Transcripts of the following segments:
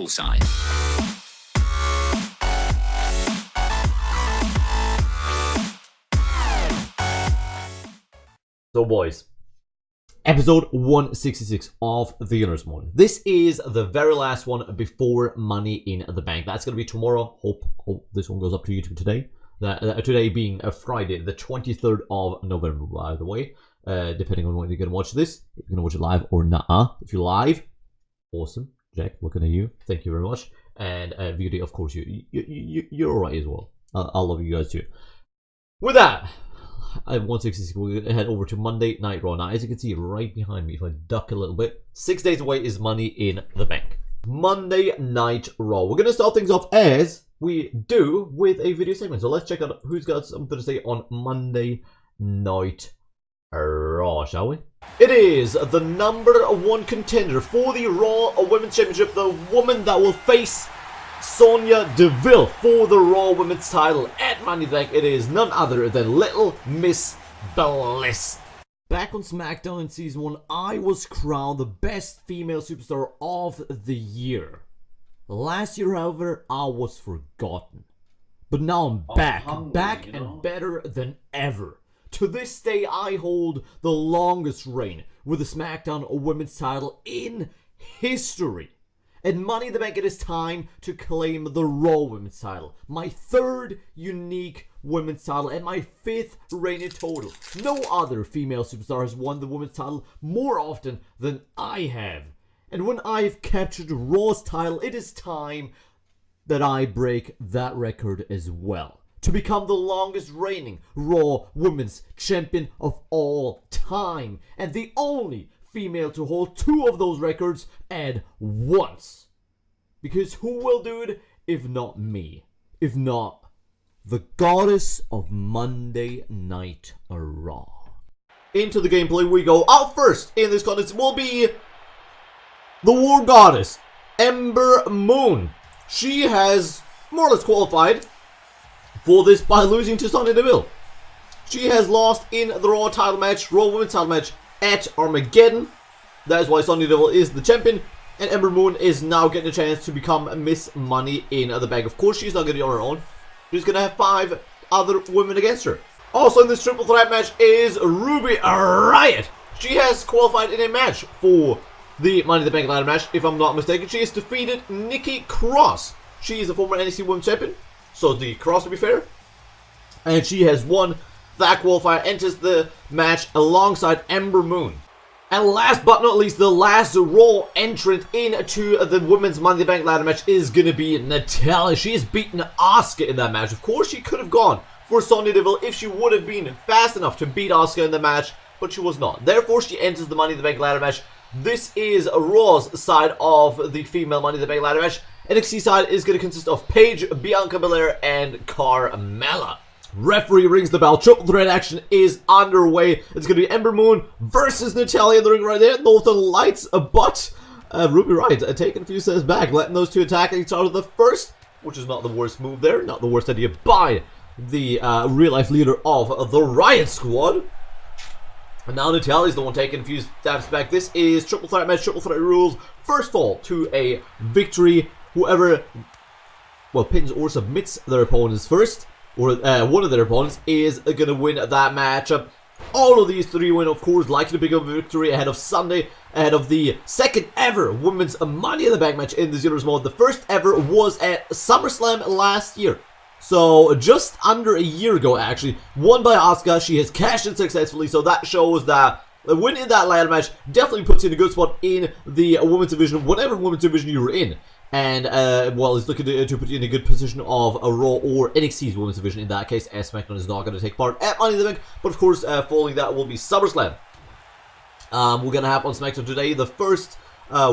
bullseye. So boys, episode 166 of the Gunners Mode. This is the very last one before Money in the Bank. That's going to be tomorrow. Hope this one goes up to YouTube today. Today being a Friday, the 23rd of November, by the way. Depending on when you're going to watch this. If you're going to watch it live or not. If you're live, awesome. Jack, looking at you. Thank you very much. And VD, of course, you're alright as well. I love you guys too. With that, I have 166. We're going to head over to Monday Night Raw. Now, as you can see right behind me, if I duck a little bit, 6 days away is Money in the Bank. Monday Night Raw. We're going to start things off as we do with a video segment. So let's check out who's got something to say on Monday Night Raw, shall we? It is the #1 contender for the Raw Women's Championship, the woman that will face Sonya Deville for the Raw Women's title at Money in the Bank. It is none other than Little Miss Bliss. Back on SmackDown in Season 1, I was crowned the best female superstar of the year. Last year, however, I was forgotten. But now I'm back, and better than ever. To this day, I hold the longest reign with the SmackDown Women's title in history. At Money in the Bank, it is time to claim the Raw Women's title. My 3rd unique women's title and my 5th reign in total. No other female superstar has won the women's title more often than I have. And when I've captured Raw's title, it is time that I break that record as well. To become the longest reigning Raw Women's Champion of all time. And the only female to hold 2 of those records at once. Because who will do it if not me? If not the goddess of Monday Night Raw. Into the gameplay we go. Out first in this contest will be the War Goddess, Ember Moon. She has more or less qualified for this by losing to Sonya Deville. She has lost in the Raw title match, Raw Women's title match at Armageddon. That is why Sonya Deville is the champion. And Ember Moon is now getting a chance to become Miss Money in the Bank. Of course, she's not going to be on her own. She's going to have 5 other women against her. Also in this triple threat match is Ruby Riott. She has qualified in a match for the Money in the Bank ladder match, if I'm not mistaken. She has defeated Nikki Cross. She is a former NXT Women's Champion, so the Cross to be fair. And she has won that qualifier, enters the match alongside Ember Moon. And last but not least, the last Raw entrant into the Women's Money in the Bank ladder match is going to be Natalya. She has beaten Asuka in that match. Of course, she could have gone for Sonya Deville if she would have been fast enough to beat Asuka in the match, but she was not. Therefore, she enters the Money in the Bank ladder match. This is Raw's side of the female Money in the Bank ladder match. NXT side is going to consist of Paige, Bianca Belair, and Carmella. Referee rings the bell. Triple threat action is underway. It's going to be Ember Moon versus Natalya in the ring right there. Northern Lights, but Ruby Riott taking a few steps back, letting those 2 attack each other. The first, which is not the worst move there, not the worst idea by the real-life leader of the Riott Squad. And now Natalya's the one taking a few steps back. This is triple threat match, triple threat rules. First fall to a victory. Whoever, pins or submits their opponents first, or one of their opponents, is going to win that matchup. All of these 3 win, of course, likely to pick up a victory ahead of Sunday, ahead of the 2nd ever Women's Money in the Bank match in the Gunners Mode. The first ever was at SummerSlam last year. So, just under a year ago, actually, won by Asuka. She has cashed in successfully, so that shows that the win in that ladder match definitely puts you in a good spot in the women's division, whatever women's division you're in. And, it's looking to put you in a good position of a Raw or NXT's women's division in that case, as SmackDown is not going to take part at Money in the Bank. But, of course, following that will be SummerSlam. We're going to have on SmackDown today the first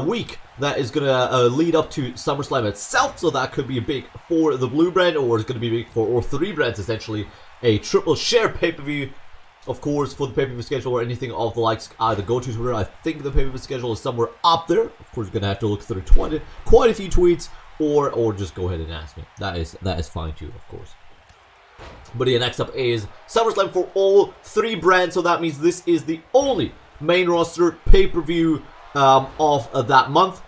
week that is going to lead up to SummerSlam itself. So that could be big for the Blue brand, or it's going to be big for all 3 brands, essentially. A triple share pay-per-view. Of course, for the pay-per-view schedule or anything of the likes, either go to Twitter. I think the pay-per-view schedule is somewhere up there. Of course, you're going to have to look through quite a few tweets, or just go ahead and ask me. That is fine too, of course. But yeah, next up is SummerSlam for all 3 brands. So that means this is the only main roster pay-per-view of that month.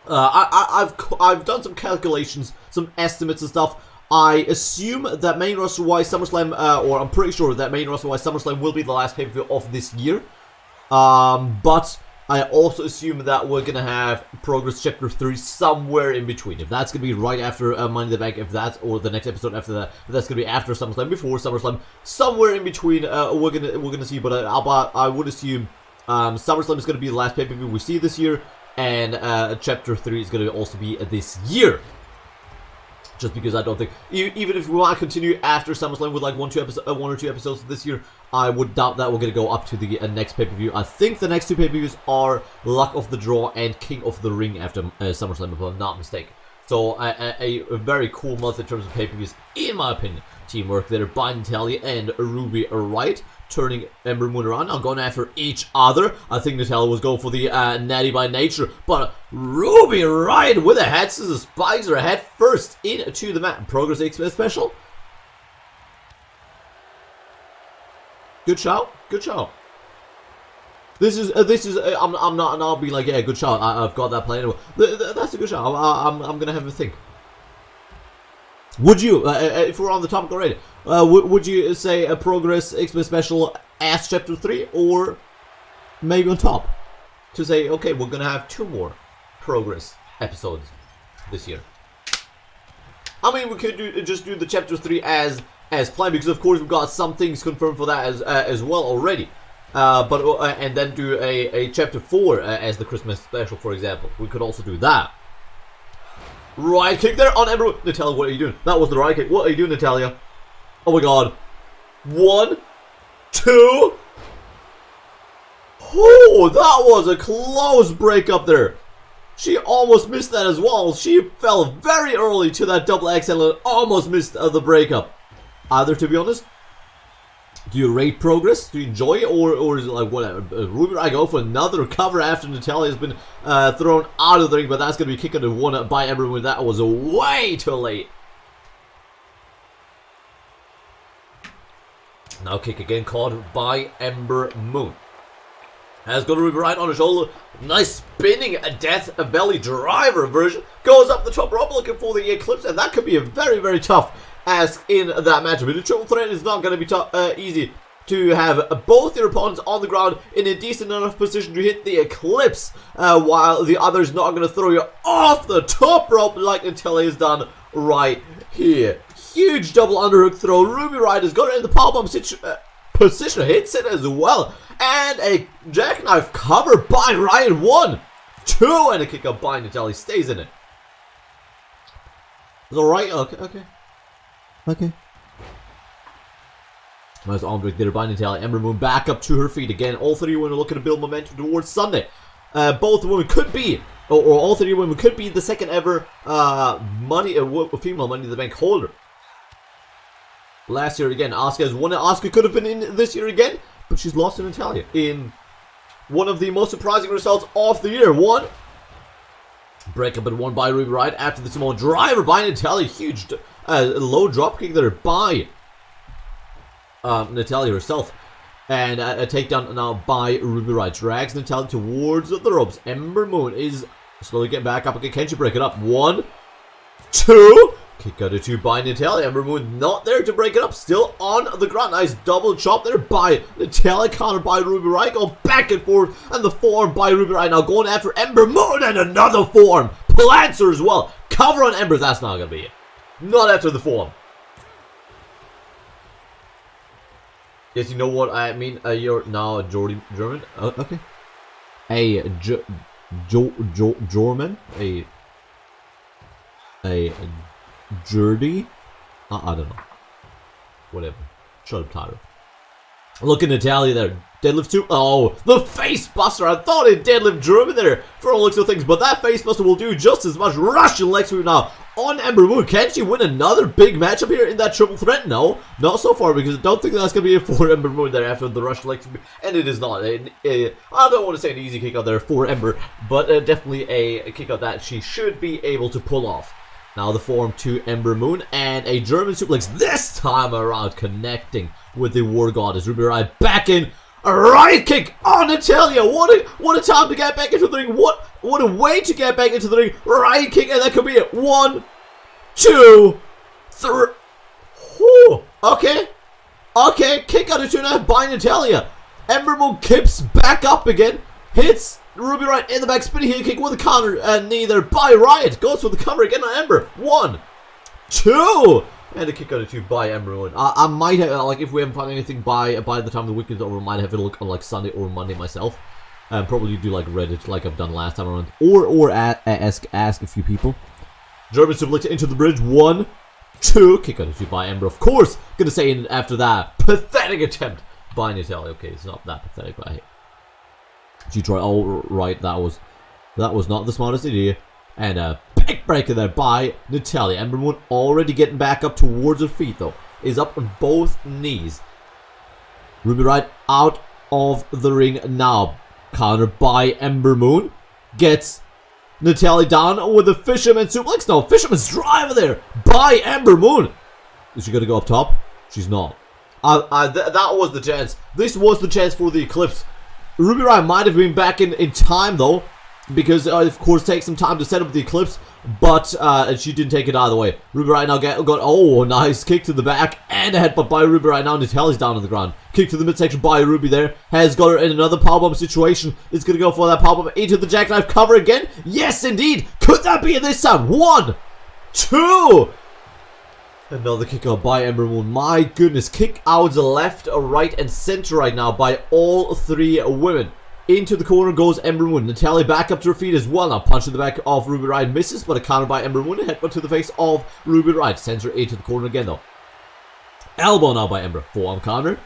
I've done some calculations, some estimates and stuff. I assume that main roster-wise SummerSlam, or I'm pretty sure that main roster-wise SummerSlam will be the last pay-per-view of this year. But I also assume that we're gonna have Progress Chapter 3 somewhere in between. If that's gonna be right after Money in the Bank, if that's, or the next episode after that, if that's gonna be after SummerSlam, before SummerSlam, somewhere in between, we're gonna see. But I would assume SummerSlam is gonna be the last pay-per-view we see this year, and Chapter 3 is gonna also be this year. Just because I don't think, even if we want to continue after SummerSlam with like one or two episodes this year, I would doubt that we're going to go up to the next pay-per-view. I think the next two pay-per-views are Luck of the Draw and King of the Ring after SummerSlam, if I'm not mistaken. So a very cool month in terms of pay-per-views, in my opinion. Teamwork there by Natalya and Ruby Wright, turning Ember Moon around, now going after each other. I think Natalya was going for the Natty by Nature, but Ruby Wright with a head scissors spikes her head first into the mat. Progress Express special. Good shout, good shout. This is I'm not, and I'll be like, yeah, good shout. I've got that playing. That's a good shout. I'm gonna have a think. Would you, if we're on the topic already, would you say a Progress Xmas special as Chapter 3, or maybe on top? To say, okay, we're gonna have 2 more Progress episodes this year. I mean, we could just do the Chapter 3 as planned, because of course we've got some things confirmed for that as well already. And then do a Chapter 4 as the Christmas special, for example. We could also do that. Right kick there on Ember. Natalya, what are you doing? That was the right kick. What are you doing, Natalya? Oh my god. 1, 2. Oh, that was a close break up there. She almost missed that as well. She fell very early to that double XL and almost missed the breakup. Either, to be honest, do you rate Progress? Do you enjoy it? Or is it like, whatever? Ruby, I go for another cover after Natalya has been thrown out of the ring, but that's going to be kicked into 1 by Ember Moon. That was way too late. Now kick again caught by Ember Moon. Has got Ruby Wright on her shoulder. Nice spinning death belly driver version. Goes up the top rope looking for the Eclipse, and that could be a very, very tough ask in that matchup. But the triple threat is not going to be easy to have both your opponents on the ground in a decent enough position to hit the Eclipse, while the other's not going to throw you off the top rope like Natalya has done right here. Huge double underhook throw. Ruby Wright has got it in the powerbomb position, hits it as well, and a jackknife cover by Ryan. 1, 2, and a kick up by Natalya. Stays in it. It's alright. Okay. Nice arm break there by Natalya. Ember Moon back up to her feet again. All 3 women are looking to build momentum towards Sunday. Both women could be, or all 3 women could be the second ever female Money in the Bank holder. Last year again, Asuka has won it. Asuka could have been in this year again, but she's lost to Natalya in one of the most surprising results of the year. 1 breakup and 1 by Ruby Wright after the Samoan driver by Natalya. Huge low drop kick there by Natalya herself, and a takedown now by Ruby Wright. Drags Natalya towards the ropes. Ember Moon is slowly getting back up again. Can she break it up? 1, 2. Kick out of 2 by Natalya. Ember Moon not there to break it up. Still on the ground. Nice double chop there by Natalya. Countered by Ruby Wright. Go back and forth. And the forearm by Ruby Wright. Now going after Ember Moon. And another forearm. Plants her as well. Cover on Ember. That's not going to be it. Not after the forearm. Yes, you know what I mean. You're now a German. Okay. A German. A Jerdy? I don't know. Whatever. Shut up, Tyler. Look at Natalya there. Deadlift 2. Oh, the face buster. I thought it deadlift German there for all looks of things, but that face buster will do just as much. Russian leg sweep now on Ember Moon. Can she win another big matchup here in that triple threat? No, not so far, because I don't think that's going to be it for Ember Moon there after the Russian leg sweep, and it is not. I don't want to say an easy kick out there for Ember, but definitely a kick out that she should be able to pull off. Now the forearm to Ember Moon, and a German suplex this time around, connecting with the War Goddess. Ruby Wright back in. A right kick on Natalia. What a time to get back into the ring. What a way to get back into the ring. Right kick, and that could be it. 1, 2, 3. Whew. Okay. Okay, kick out of 2.5 by Natalia. Ember Moon kips back up again. Hits Ruby Riott in the back, spinning heel kick with a counter, and neither by Riott. Goes for the cover again on Ember. 1, 2. And a kick out of 2 by Ember Moon. I might have, like, if we haven't found anything by the time the weekend's over, I might have a look on, like, Sunday or Monday myself. Probably do, like, Reddit, like I've done last time around. Or ask a few people. German suplex into the bridge. 1, 2. Kick out of 2 by Ember, of course. Gonna say after that, pathetic attempt by Natalia. Okay, it's not that pathetic, but hey. She tried. Oh, right, that was not the smartest idea. And a backbreaker there by Natalia. Ember Moon already getting back up towards her feet, though. Is up on both knees. Ruby Riott out of the ring now. Counter by Ember Moon. Gets Natalia down with a fisherman suplex. No, fisherman's driver there by Ember Moon. Is she going to go up top? She's not. That was the chance. This was the chance for the Eclipse. Ruby Riott might have been back in time, though. Because, of course, takes some time to set up the Eclipse, but she didn't take it either way. Ruby Riott now got, oh, nice kick to the back, and a headbutt by Ruby Riott. Now Natalia's down on the ground. Kick to the midsection by Ruby there. Has got her in another powerbomb situation. Is going to go for that powerbomb into the jackknife cover again. Yes, indeed. Could that be it this time? 1, 2. Another kick out by Ember Moon. My goodness. Kick outs left, right, and center right now by all 3 women. Into the corner goes Ember Moon. Natalia back up to her feet as well. Now punch to the back of Ruby Riott. Misses, but a counter by Ember Moon. A headbutt to the face of Ruby Riott. Sends her into the corner again, though. Elbow now by Ember. Forearm counter.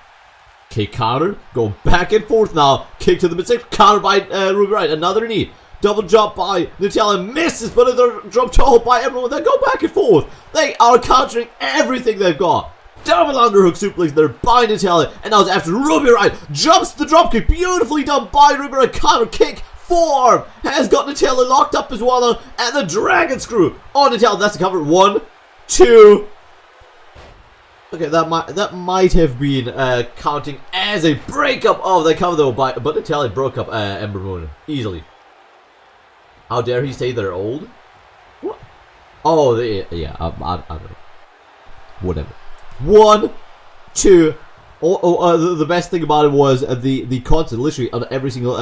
Kick counter. Go back and forth now. Kick to the midsection. Counter by Ruby Riott. Another knee. Double jump by Natalia. Misses, but another drop toe by Ember Moon. They go back and forth. They are countering everything they've got. Double underhook suplex there by Natalia, and now it's after Ruby Riott. Jumps the dropkick, beautifully done by Ruby Riott. Counter kick, forearm, has got Natalia locked up as well now, and the dragon screw on Natalia. That's the cover. 1, 2. Okay, that might have been counting as a breakup of the cover though, but Natalia broke up Ember Moon easily. How dare he say they're old? What? Oh, yeah, I don't know. Whatever. 1, 2. The best thing about it was the constant, literally on every single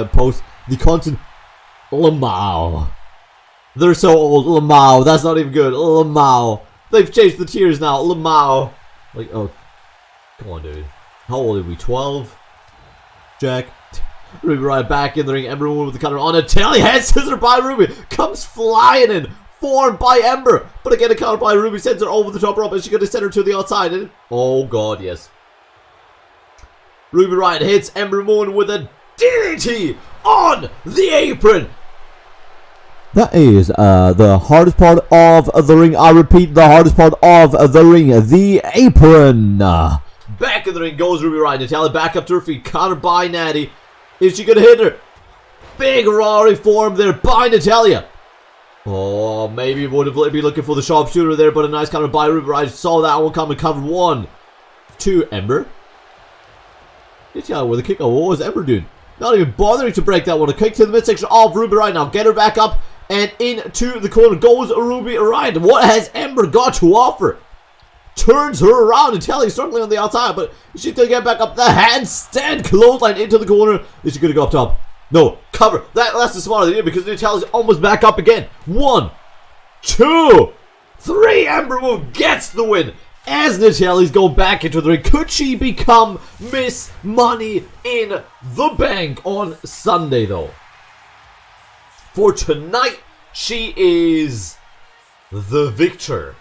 post, the constant Lamau. They're so old. Lamau. That's not even good. Lamau. They've changed the tiers now. Lamau. Like, oh, come on, dude. How old are we? 12. Jack. Ruby Riott back in the ring. Ember Moon with the counter on Natalia. Head scissor by Ruby. Comes flying in. Formed by Ember, but again a counter by Ruby, sends her over the top rope, and she's going to send her to the outside. And oh god, yes. Ruby Riott hits Ember Moon with a DDT on the apron. That is the hardest part of the ring. I repeat, the hardest part of the ring, the apron. Back in the ring goes Ruby Riott. Natalia back up to her feet, counter by Natty. Is she going to hit her? Big roaring form there by Natalia. Oh, maybe would have been looking for the sharpshooter there, but a nice counter by Ruby Riott. Saw that one coming, covered. 1, 2, Ember. Natalia with a kick. Oh, what was Ember doing? Not even bothering to break that one. A kick to the midsection of Ruby Riott. Now get her back up and into the corner goes Ruby Riott. What has Ember got to offer? Turns her around. Natalia struggling on the outside, but she's going to get back up. The handstand clothesline into the corner. Is she going to go up top? No, cover. That's the smart idea because Natalia's almost back up again. 1, 2, 3. Ember Moon gets the win as Natalia's going back into the ring. Could she become Miss Money in the Bank on Sunday, though? For tonight, she is the victor.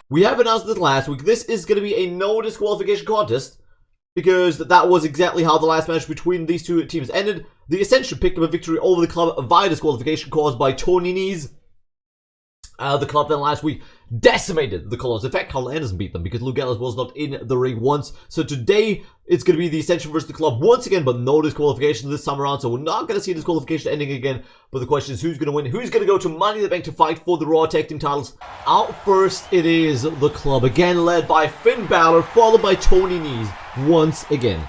We have announced this last week. This is going to be a no disqualification contest, because that was exactly how the last match between these two teams ended. The Ascension picked up a victory over the club via disqualification caused by Tony Knees. The club then last week decimated the Colons. In fact, Carl Anderson beat them because Luke Ellis was not in the ring once. So today, it's going to be the Ascension versus the club once again, but no disqualification this time around. So we're not going to see disqualification ending again. But the question is, who's going to win? Who's going to go to Money in the Bank to fight for the Raw Tag Team titles? Out first, it is the club, again led by Finn Balor, followed by Tony Knees once again.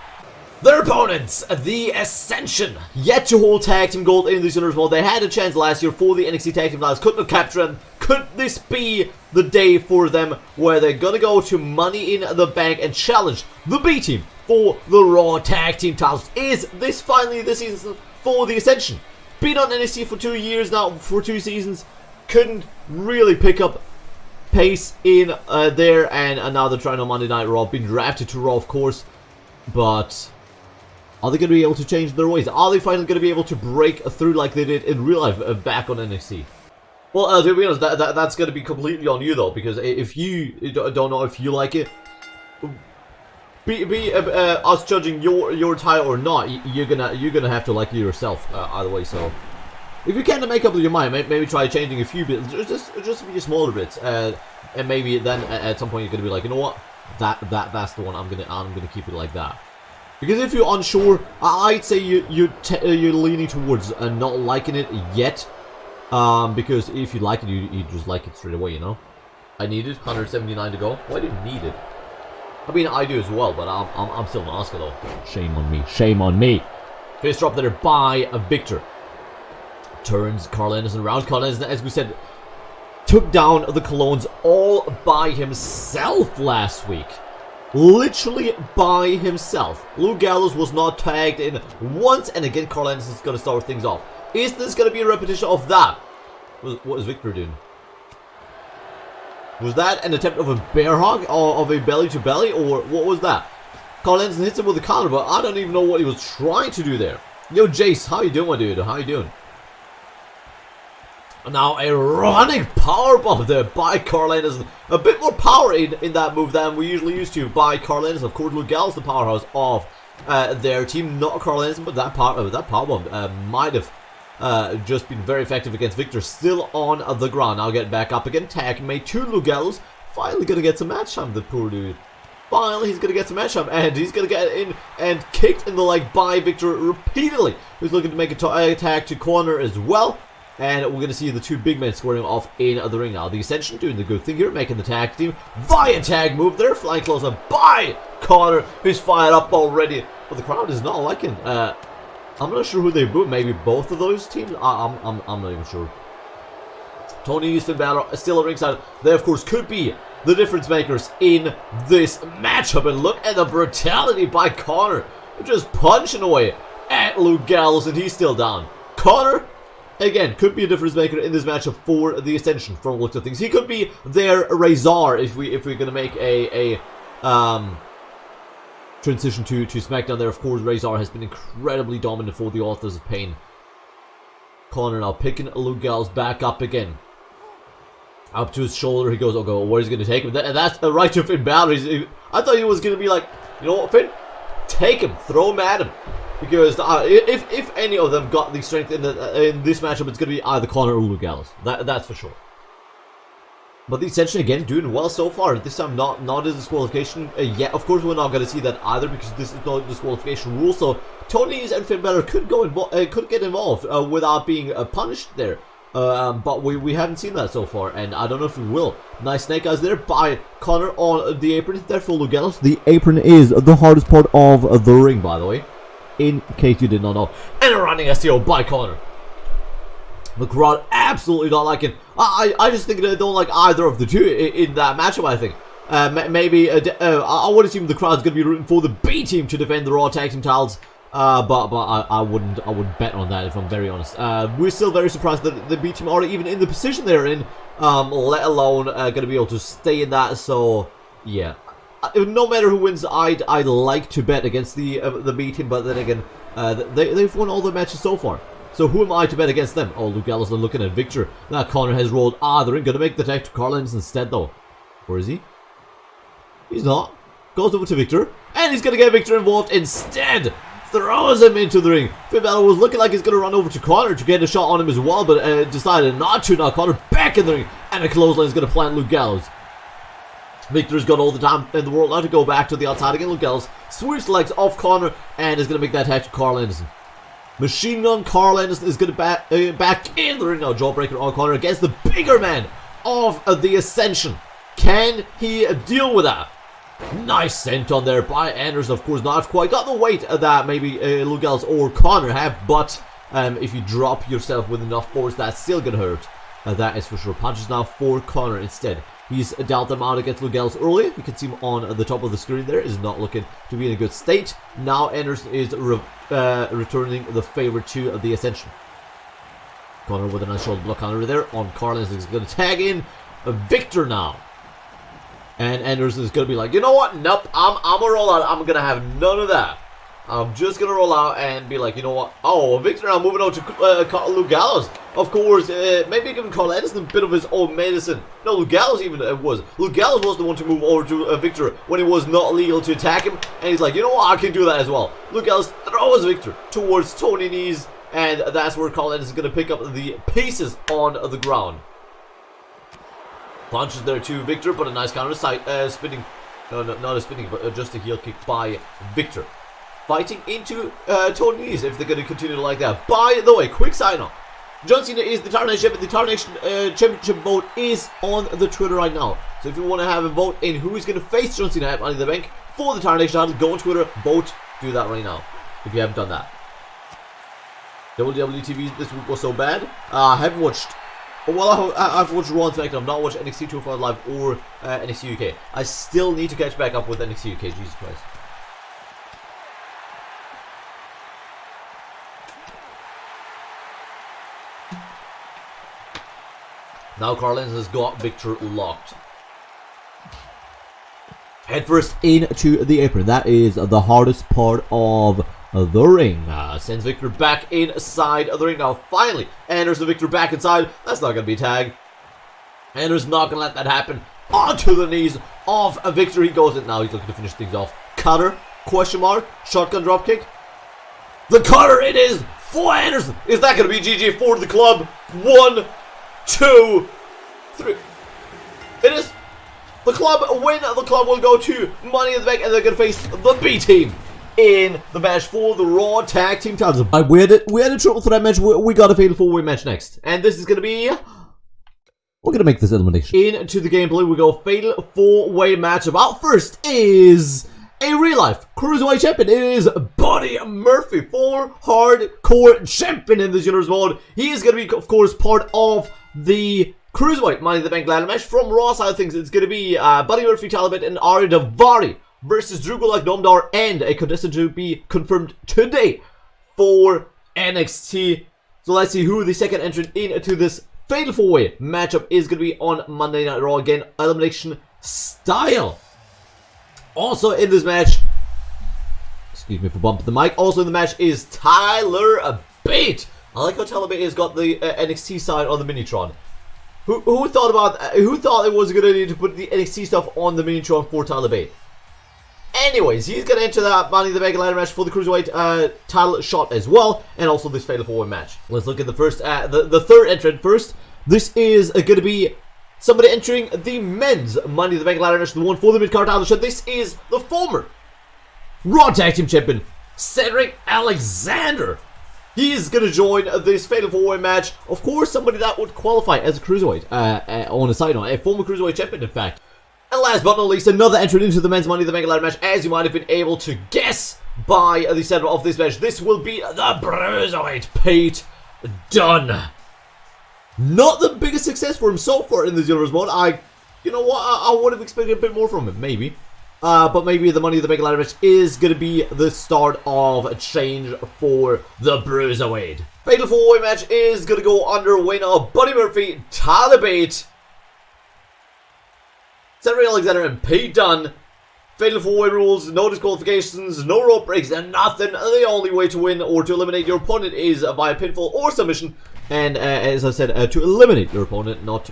Their opponents, the Ascension, yet to hold tag team gold in this Universe mode. They had a chance last year for the NXT tag team titles, couldn't have captured them. Could this be the day for them where they're gonna go to Money in the Bank and challenge the B team for the Raw tag team titles? Is this finally the season for the Ascension? Been on NXT for 2 years now, for 2 seasons, couldn't really pick up pace in there, and now they're trying on Monday Night Raw, being drafted to Raw, of course, but are they going to be able to change their ways? Are they finally going to be able to break through like they did in real life back on NXT? Well, to be honest, that's going to be completely on you, though, because if you don't know if you like it, be us judging your title or not, you're gonna have to like it yourself either way. So if you can't make up your mind, maybe try changing a few bits, just a few smaller bits, and maybe then at some point you're gonna be like, you know what, that's the one. I'm gonna keep it like that. Because if you're unsure, I'd say you're leaning towards not liking it yet. Because if you like it, you just like it straight away, you know. I needed 179 to go. Why do you need it? I mean, I do as well, but I'm still an Oscar though. Shame on me. Shame on me. Face drop there by Victor. Turns Carl Anderson around. Carl Anderson, as we said, took down the Colognes all by himself last week. Literally by himself. Luke Gallows was not tagged in once, and again Carl Anderson's going to start things off. Is this going to be a repetition of that? What is Victor doing? Was that an attempt of a bear hug, or of a belly to belly, or what was that? Carl Anderson hits him with a counter, but I don't even know what he was trying to do there. Yo, Jace, how you doing, my dude? How you doing? Now a running powerbomb there by Carl Anderson. A bit more power in that move than we usually used to by Carl Anderson. Of course, Luke Gallows, the powerhouse of their team, not Carl Anderson, but that powerbomb might have just been very effective against Victor. Still on the ground. Now get back up again. Tag made to Luke Gallows. Finally gonna get some match time, the poor dude. Finally, he's gonna get some match time, and he's gonna get in and kicked in the leg by Victor repeatedly. He's looking to make a tag to corner as well. And we're going to see the two big men squaring off in the ring now. The Ascension doing the good thing here, making the tag team via tag move there. Flying closer by Connor, who's fired up already. But the crowd is not liking. I'm not sure who they boo. Maybe both of those teams? I'm not even sure. Tony Easton Balor still at ringside. They, of course, could be the difference makers in this matchup. And look at the brutality by Connor. Just punching away at Luke Gallows, and he's still down. Connor, again, could be a difference maker in this matchup for the Ascension from the looks of things. He could be their Razor if we're gonna make a transition to SmackDown there. Of course, Razor has been incredibly dominant for the Authors of Pain. Connor now picking Luke Gallows back up again. Up to his shoulder, he goes, oh, where's he gonna take him? And that's a right to Finn Balor. I thought he was gonna be like, you know what, Finn? Take him, throw him at him. Because if any of them got the strength in this matchup, it's going to be either Connor or Luke Gallows. That's for sure. But the Ascension, again, doing well so far. This time not a disqualification yet. Of course, we're not going to see that either because this is not a disqualification rule. So Tony's and Finn Balor could get involved without being punished there. But we haven't seen that so far, and I don't know if we will. Nice snake eyes there by Connor on the apron there for Luke Gallows. The apron is the hardest part of the ring, by the way, in case you did not know. And a running STO by Connor. The crowd absolutely not liking. I just think they don't like either of the two in that matchup. I think maybe I would assume the crowd's going to be rooting for the B team to defend the Raw Tag Team titles. But I wouldn't bet on that if I'm very honest. We're still very surprised that the B team are even in the position they're in, let alone going to be able to stay in that. So yeah, no matter who wins, I'd like to bet against the B team. But then again, they've won all the matches so far. So who am I to bet against them? Oh, Luke Gallows looking at Victor. Now Connor has rolled. They're going to make the tag to Carl Anderson instead though. Or is he? He's not. Goes over to Victor, and he's going to get Victor involved instead. Throws him into the ring. Finn Balor was looking like he's going to run over to Connor to get a shot on him as well, but decided not to. Now Connor back in the ring, and a clothesline is going to plant Luke Gallows. Victor's got all the time in the world now to go back to the outside again. Luke Gallows sweeps the legs off Connor and is going to make that tag to Carl Anderson. Machine Gun Carl Anderson is going to back in the ring now. Jawbreaker on Connor against the bigger man of the Ascension. Can he deal with that? Nice sent on there by Anderson. Of course, not quite got the weight that maybe Luke Gallows or Connor have, but if you drop yourself with enough force, that's still gonna hurt. That is for sure. Punches now for Connor instead. He's dealt them out against Luke Gallows earlier. You can see him on the top of the screen there. Is not looking to be in a good state. Now Anderson is returning the favor to the Ascension. Connor with a nice shoulder block counter there on Carlins. Is going to tag in Victor now. And Anderson is going to be like, you know what? Nope, I'm going to roll out. I'm going to have none of that. I'm just going to roll out and be like, you know what? Oh, Victor now moving on to Luke Gallows. Of course, maybe giving Carl Anderson a bit of his own medicine. No, Luke Gallows even was. Luke Gallows was the one to move over to Victor when it was not legal to attack him. And he's like, you know what? I can do that as well. Luke Gallows throws Victor towards Tony Nese. And that's where Carl Anderson is going to pick up the pieces on the ground. Punches there to Victor, but a nice counter side spinning. No, not a spinning, but just a heel kick by Victor. Fighting into Tony Nese if they're going to continue like that. By the way, quick sign off. John Cena is the Tarnation Champion. The Tarnation Championship vote is on the Twitter right now. So if you want to have a vote in who is going to face John Cena at Money in the Bank for the Tarnation title, go on Twitter, vote, do that right now if you haven't done that. WWE TV this week was so bad. I haven't watched. Well, I've watched Raw and SmackDown. I've not watched NXT 205 Live or NXT UK. I still need to catch back up with NXT UK. Jesus Christ. Now Carlins has got Victor locked. Head first into the apron. That is the hardest part of the ring. Sends Victor back inside the ring. Now finally, Anderson Victor back inside. That's not going to be a tag. Anderson's not going to let that happen. Onto the knees of Victor. He goes in now. He's looking to finish things off. Cutter? Question mark? Shotgun dropkick? The cutter it is for Anderson. Is that going to be GG for the club? 1, 2, 3. It is. The club win. The club will go to Money in the Bank and they're going to face the B team in the match for the Raw Tag Team titles. We had a triple threat match. We got a fatal 4-way match next, and this is going to be. We're going to make this elimination. Into the gameplay, we go fatal 4-way matchup. Out first is a real life Cruiserweight champion. It is Buddy Murphy, 4 hardcore champion in this universe mode. He is going to be, of course, part of the Cruiserweight Money in the Bank ladder match. From Raw side of things, it's going to be Buddy Murphy, Talbot, and Ari Daivari versus Drew Gulak, Nomdar, and a contestant to be confirmed today for NXT. So let's see who the second entrant into this fatal 4-way matchup is going to be on Monday Night Raw. Again, elimination style. Also in this match, excuse me for bumping the mic, also in the match is Tyler Bate. I like how Tyler Bate has got the NXT side on the Minitron. Who thought it was a good idea to put the NXT stuff on the Minitron for Tyler Bate? Anyways, he's going to enter that Money in the Bank ladder match for the Cruiserweight title shot as well, and also this fatal 4-way match. Let's look at the first, the third entrant first. This is going to be somebody entering the men's Money in the Bank ladder match, the one for the mid-card title shot. This is the former Raw Tag Team Champion, Cedric Alexander. He's going to join this fatal 4-way match. Of course, somebody that would qualify as a Cruiserweight, on a side note, a former Cruiserweight Champion, in fact. And last but not least, another entrant into the men's Money in the Bank ladder match, as you might have been able to guess by the setup of this match. This will be the Bruiserweight Pete Dunne. Not the biggest success for him so far in this universe mode. You know what, I would have expected a bit more from him, maybe. But maybe the Money in the Bank ladder match is going to be the start of a change for the Bruiserweight. Fatal 4-way match is going to go under winner Buddy Murphy, Tyler Bate, Cedric Alexander, and Pete Dunne. Fatal 4-way rules, no disqualifications, no rope breaks, and nothing. The only way to win or to eliminate your opponent is via pinfall or submission. And as I said, to eliminate your opponent, not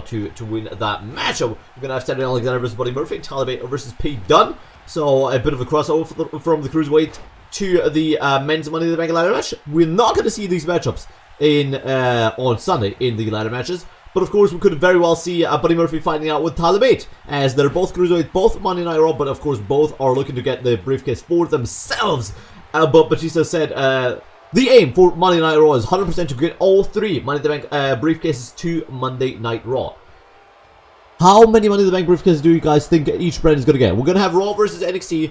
to win that matchup. We're going to have Cedric Alexander versus Buddy Murphy, Tyler Bate versus Pete Dunne. So a bit of a crossover from the Cruiserweight to the men's Money in the Bank ladder match. We're not going to see these matchups on Sunday in the ladder matches. But of course, we could very well see Buddy Murphy fighting out with Tyler Bate, as they're both Cruiserweight, both Monday Night Raw, but of course both are looking to get the briefcase for themselves. But Batista said the aim for Monday Night Raw is 100% to get all 3 Money in the Bank briefcases to Monday Night Raw. How many Money in the Bank briefcases do you guys think each brand is gonna get? We're gonna have Raw versus NXT.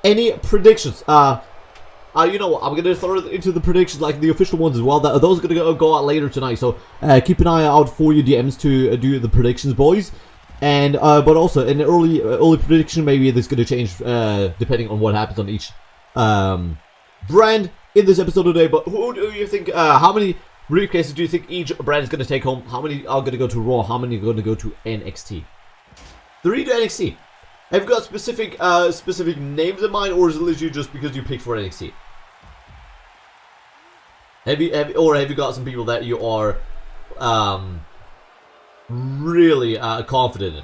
Any predictions? You know what? I'm gonna throw it into the predictions, like the official ones as well. Those are gonna go out later tonight. So keep an eye out for your DMs to do the predictions, boys. And but also an early prediction, maybe this is gonna change depending on what happens on each brand in this episode today. But who do you think? How many briefcases do you think each brand is gonna take home? How many are gonna go to Raw? How many are gonna go to NXT? 3 to NXT. Have you got specific names in mind, or is it literally just because you picked for NXT? Have you got some people that you are really confident in?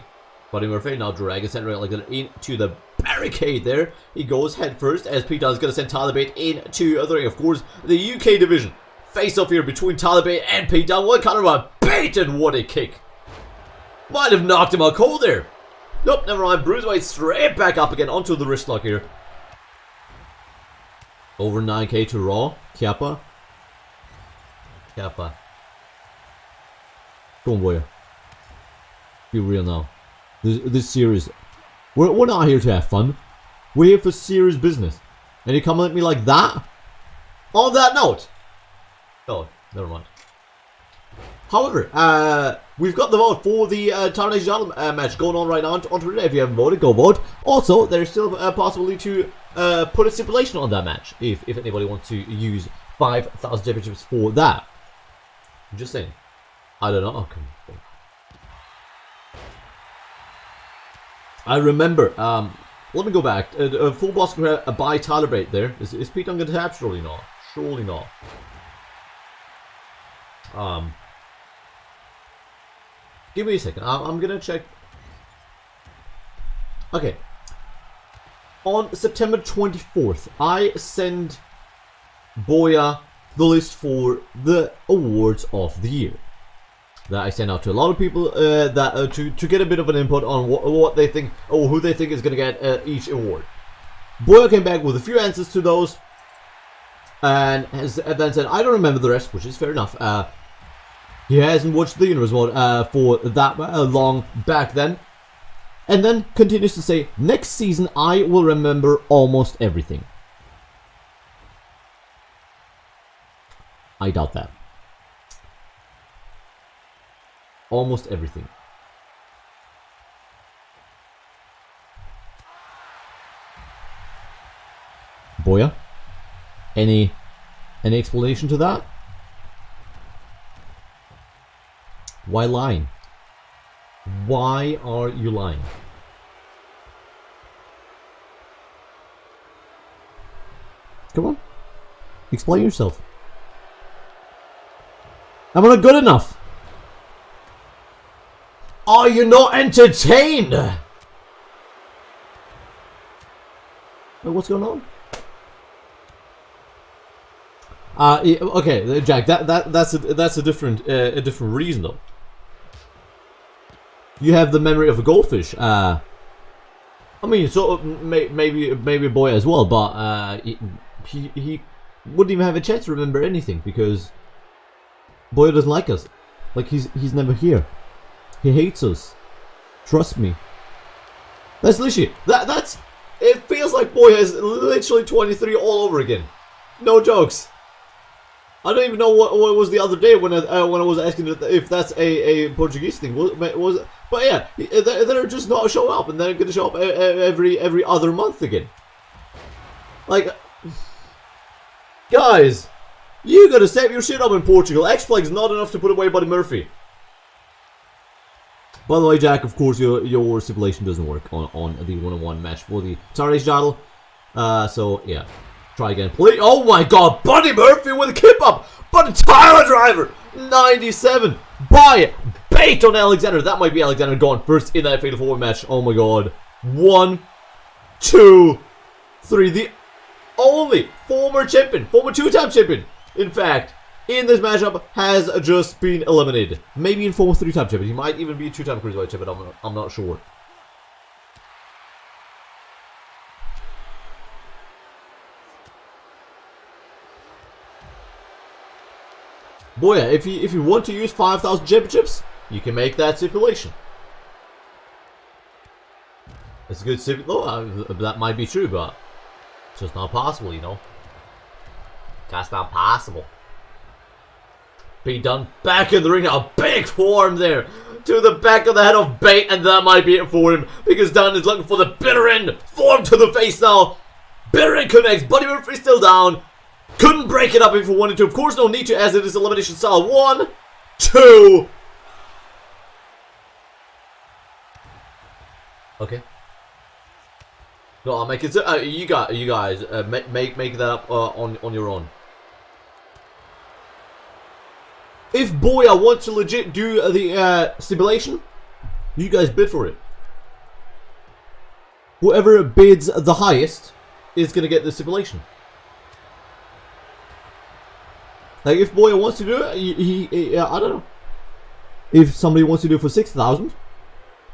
Buddy Murphy now Dragon sent right like into the barricade there. He goes head first as Pete is going to send Tyler Bate into the ring. Of course, the UK division face off here between Tyler Bate and Pete Dunne. What kind of a bait and what a kick! Might have knocked him out cold there. Nope, never mind. Bruiserweight straight back up again onto the wrist lock here. Over 9k to Raw. Kappa. Come on, boy. Be real now. This series. We're not here to have fun. We're here for serious business. And you come at me like that? On that note. Oh, never mind. However, we've got the vote for the Tarnation match going on right now on Twitter. If you haven't voted, go vote. Also, there's still a possibility to put a stipulation on that match if anybody wants to use 5,000 championships for that. I'm just saying. I don't know. Okay. I remember. Let me go back. Full boss by Tyler Bate there. Is Pete Dunne going to tap? Surely not. Surely not. Give me a second. I'm gonna check. Okay. On September 24th, I send Boya the list for the awards of the year. That I sent out to a lot of people to get a bit of an input on what they think or who they think is gonna get each award. Boya came back with a few answers to those, and then said, "I don't remember the rest," which is fair enough. He hasn't watched the Universe mode for that long back then. And then continues to say, next season I will remember almost everything. I doubt that. Almost everything. Boya? Any explanation to that? Why lying? Why are you lying? Come on. Explain yourself. Am I not good enough? Are you not entertained? Wait, what's going on? Okay, Jack. That's a different reason though. You have the memory of a goldfish. I mean, sort of maybe a boy as well, but he wouldn't even have a chance to remember anything because Boy doesn't like us. Like he's never here. He hates us. Trust me. That's literally that's. It feels like Boy has literally 23 all over again. No jokes. I don't even know what was the other day when I was asking if that's a Portuguese thing. Was it? But yeah, they're just not showing up, and they're going to show up every other month again. Like, guys, you got to save your shit up in Portugal. X-Flag's not enough to put away Buddy Murphy. By the way, Jack, of course, your stipulation doesn't work on the one-on-one match for the Tara's Battle. So yeah. Try again, please. Oh my god, Buddy Murphy with a kip up! But a tire driver! 97 by Bate on Alexander. That might be Alexander going first in that Fatal 4 match. Oh my god. 1, 2, 3. The only former champion, former 2-time champion, in fact, in this matchup has just been eliminated. Maybe in former 3-time champion. He might even be a 2-time cruiserweight champion. I'm not sure. Boy, if you want to use 5,000 championships, you can make that stipulation. It's a good stipulation. Oh, that might be true, but it's just not possible, you know. That's not possible. Pete Dunne back in the ring now. A big forearm there to the back of the head of Bate, and that might be it for him because Dunne is looking for the bitter end. Forearm to the face now. Bitter end connects. Buddy Murphy still down. Couldn't break it up if he wanted to. Of course, no need to, as it is elimination style. 1, 2. Okay. No, I'll make it. You guys, make that up on your own. If Boya wants to legit do the stipulation, you guys bid for it. Whoever bids the highest is gonna get the stipulation. Like if Boya wants to do it, he I don't know. If somebody wants to do it for 6,000,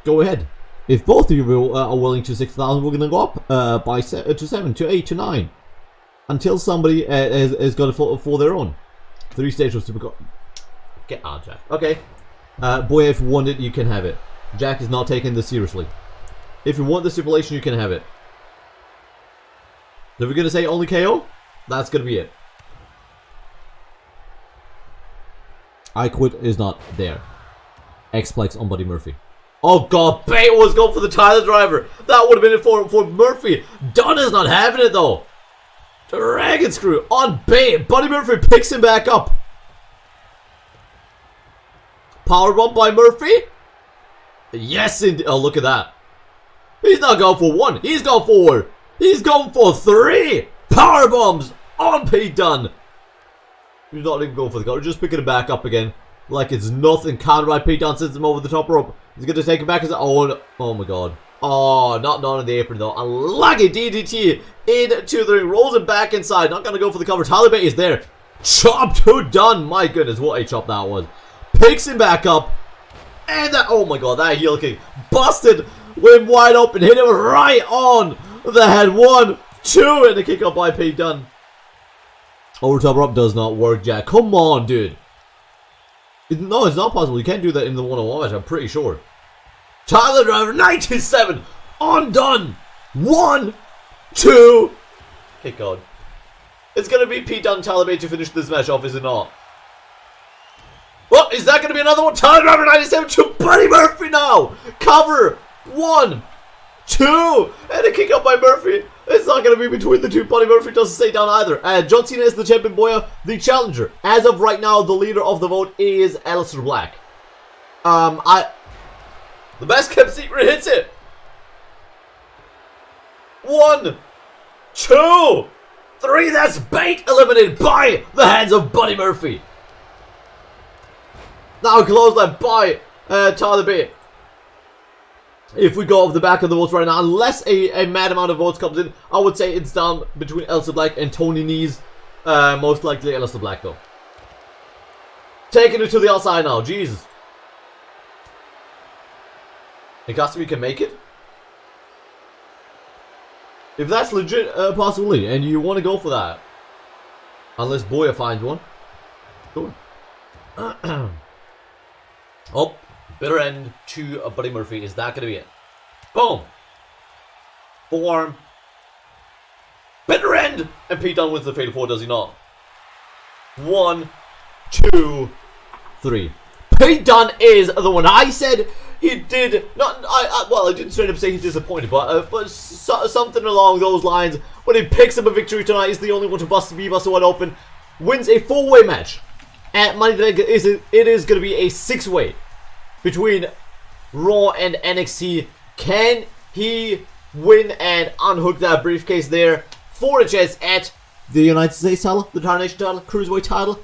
go ahead. If both of you are willing to 6,000, we're gonna go up to 7, to 8, to 9, until somebody has got it for their own. 3 stages to go. Get out, Jack. Okay. Boy, if you want it, you can have it. Jack is not taking this seriously. If you want the stipulation, you can have it. If we're gonna say only KO, that's gonna be it. I quit is not there. X-Plex on Buddy Murphy. Oh god, Bate was going for the Tyler driver. That would have been it for Murphy. Dunne is not having it though. Dragon screw on Bate. Buddy Murphy picks him back up. Powerbomb by Murphy. Yes, indeed. Oh, look at that. He's not going for 1. He's going for 3. Powerbombs on Pete Dunne. He's not even going for the cover. Just picking it back up again. Like it's nothing. Counter by Pete Dunne, sends him over the top rope. He's going to take it back. Oh, no. Oh my god. Oh, not on the apron though. Unlucky DDT into the ring. Rolls him back inside. Not going to go for the cover. Tyler Bate is there. Chop to Dunne. My goodness, what a chop that was. Picks him back up. And that, oh my god, that heel kick. Busted. Went wide open. Hit him right on the head. 1, 2. And the kick up by Pete Dunne. Over top rope does not work, Jack. Come on, dude. No, it's not possible. You can't do that in the one-on-one match, I'm pretty sure. Tyler Driver, 97 on Dunne. 1, 2. Kick on. It's going to be Pete Dunne, Tyler Bate to finish this match off, is it not? Well, is that going to be another one? Tyler Driver, 97 to Buddy Murphy now. Cover. 1, 2. And a kick up by Murphy. It's not going to be between the two. Buddy Murphy doesn't stay down either. John Cena is the champion, Boya, the challenger. As of right now, the leader of the vote is Aleister Black. The best kept secret hits it. 1, 2, 3. That's Bate eliminated by the hands of Buddy Murphy. Now clothesline by Tyler Bate. If we go off the back of the votes right now, unless a mad amount of votes comes in, I would say it's down between Aleister Black and Tony Nese. Most likely Aleister Black though. Taking it to the outside now, Jesus. Nikasumi can make it? If that's legit possibility, and you want to go for that. Unless Boya finds one. Sure. Oh. Bitter end to Buddy Murphy. Is that going to be it? Boom. Forearm. Bitter end. And Pete Dunne wins the Fatal 4, does he not? 1, 2, 3. Pete Dunne is the one. I said he did not. Well, I didn't straight up say he's disappointed, but something along those lines. When he picks up a victory tonight, he's the only one to be busted wide open. Wins a 4-way match at Money in the Bank. It is going to be a 6-way. Between Raw and NXT. Can he win and unhook that briefcase there for a chance at the United States title, the Tarnation title, Cruiserweight title,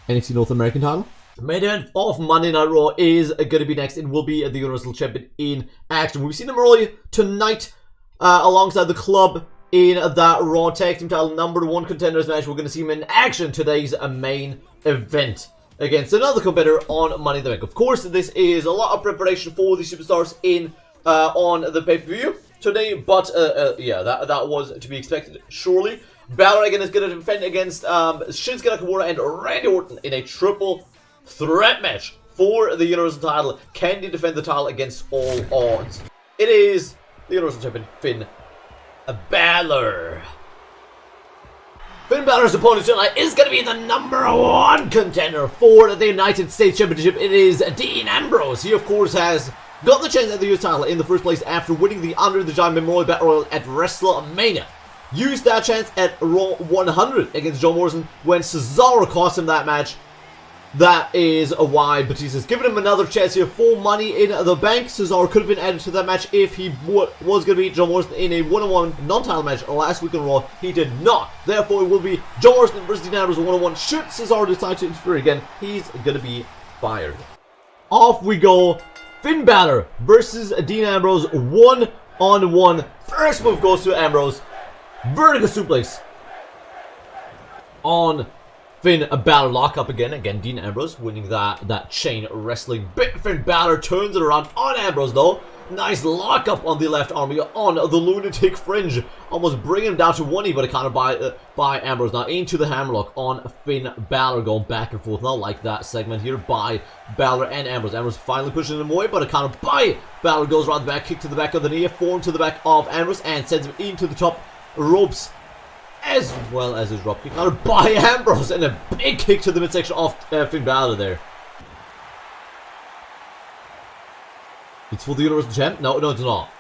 NXT North American title? Main event of Monday Night Raw is going to be next. It will be the Universal Champion in action. We've seen him earlier tonight alongside the Club in that Raw Tag Team title #1 contenders match. We're going to see him in action today's main event against another competitor on Money in the Bank. Of course, this is a lot of preparation for the superstars in on the pay-per-view today, but yeah, that was to be expected, surely. Balor again is going to defend against Shinsuke Nakamura and Randy Orton in a triple threat match for the Universal title. Can they defend the title against all odds? It is the Universal Champion, Finn Balor. Finn Balor's opponent tonight is going to be the #1 contender for the United States Championship. It is Dean Ambrose. He, of course, has got the chance at the US title in the first place after winning the Andre the Giant Memorial Battle Royal at WrestleMania. Used that chance at Raw 100 against John Morrison when Cesaro cost him that match. That is why Batista's given him another chance here for Money in the Bank. Cesaro could have been added to that match if he was going to beat John Morrison in a one-on-one non-title match last week on Raw. He did not. Therefore, it will be John Morrison versus Dean Ambrose one-on-one. Should Cesaro decide to interfere again, he's going to be fired. Off we go. Finn Balor versus Dean Ambrose one-on-one. First move goes to Ambrose. Vertical suplex on Finn Balor. Lock up again. Dean Ambrose winning that chain wrestling bit. Finn Balor turns it around on Ambrose though. Nice lock up on the left arm on the lunatic fringe. Almost bringing him down to 1 knee, but countered by Ambrose. Now into the hammerlock on Finn Balor, going back and forth now like that segment here by Balor and Ambrose. Ambrose finally pushing him away, but a counter by Balor goes around the back, kick to the back of the knee, form to the back of Ambrose, and sends him into the top ropes, as well as his drop kick countered by Ambrose, and a big kick to the midsection of Finn Balor there. It's for the Universal Champ? No, it's not.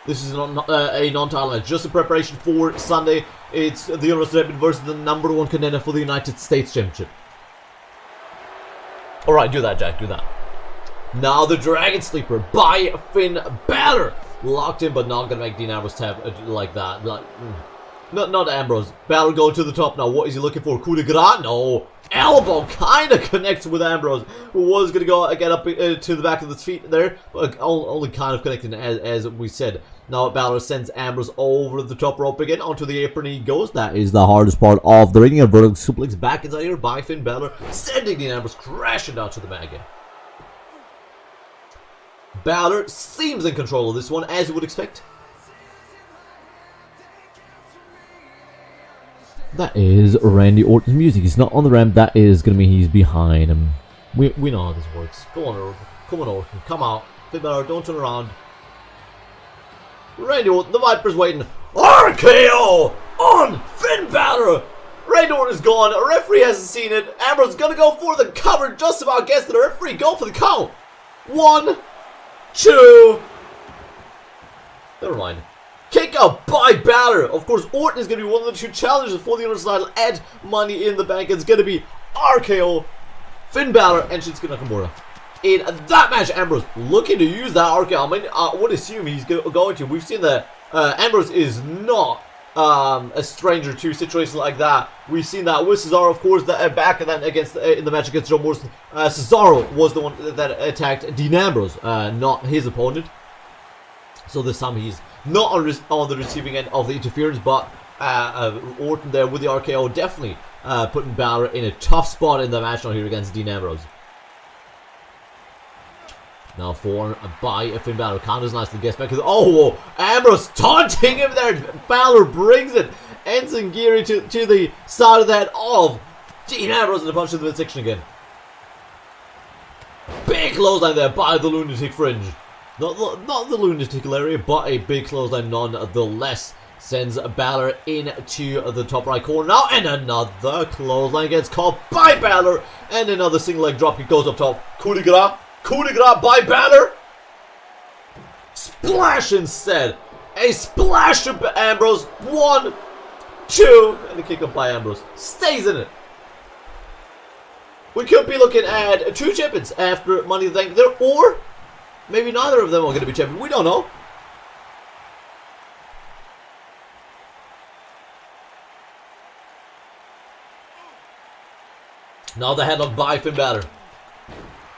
This is a non-title match, just in preparation for Sunday. It's the Universal Champion versus the #1 contender for the United States Championship. Alright, do that, Jack, do that. Now the Dragon Sleeper by Finn Balor. Locked in, but not gonna make Dean Ambrose tap like that. Not Ambrose. Balor going to the top now. What is he looking for? Coup de grace? No. Elbow kind of connects with Ambrose, who was going to go get up to the back of the feet there, but only kind of connecting as we said. Now Balor sends Ambrose over the top rope again. Onto the apron he goes. That is the hardest part of the ring. A vertical suplex back inside here by Finn Balor, sending Dean Ambrose crashing down to the mat again. Balor seems in control of this one, as you would expect. That is Randy Orton's music. He's not on the ramp. That is going to mean he's behind him. We know how this works. Come on, Orton. Come on, Orton. Come out. Finn Balor, don't turn around. Randy Orton, the Viper's waiting. RKO on Finn Balor. Randy Orton is gone. A referee hasn't seen it. Ambrose is going to go for the cover. Just about gets to the referee. Go for the count. 1, 2. Never mind. Kick out by Balor. Of course, Orton is going to be one of the 2 challengers for the Universal title at Money in the Bank. It's going to be RKO, Finn Balor, and Shinsuke Nakamura. In that match, Ambrose looking to use that RKO. I mean, I would assume he's going to. We've seen that Ambrose is not a stranger to situations like that. We've seen that with Cesaro, of course, back and then against in the match against John Morrison. Cesaro was the one that attacked Dean Ambrose, not his opponent. So this time he's not on the receiving end of the interference, but Orton there with the RKO definitely putting Balor in a tough spot in the match now here against Dean Ambrose. Now formed by Finn Balor. Counters nicely, gets back. Oh, Ambrose taunting him there. Balor brings it. Enziguri to the side of the head of Dean Ambrose, and a punch to the midsection again. Big clothesline there by the lunatic fringe. Not the lunatic area, but a big clothesline nonetheless. Sends Balor into the top right corner now, and another clothesline gets caught by Balor, and another single leg drop. He goes up top. Coup de grace by Balor. Splash instead. A splash to Ambrose. 1, 2, and a kick up by Ambrose. Stays in it. We could be looking at 2 champions after Money in the Bank there, or maybe neither of them are going to be champion. We don't know. Now the headlock by Finn Balor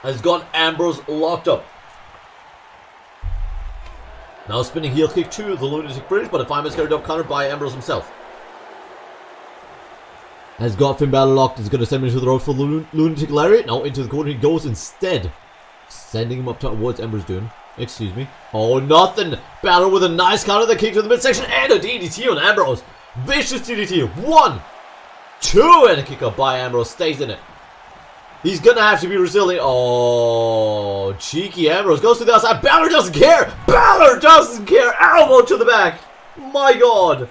has got Ambrose locked up. Now spinning heel kick to the lunatic fringe, but a 5-minute carried up counter by Ambrose himself. Has got Finn Balor locked. Is going to send him into the road for the lunatic lariat. No, into the corner he goes instead. Sending him up top. What's Ambrose doing? Excuse me. Oh, nothing. Balor with a nice counter, the kick to the midsection, and a DDT on Ambrose. Vicious DDT. 1, 2, and a kick up by Ambrose. Stays in it. He's gonna have to be resilient. Oh, cheeky Ambrose goes to the outside. Balor doesn't care. Balor doesn't care. Elbow to the back. My God.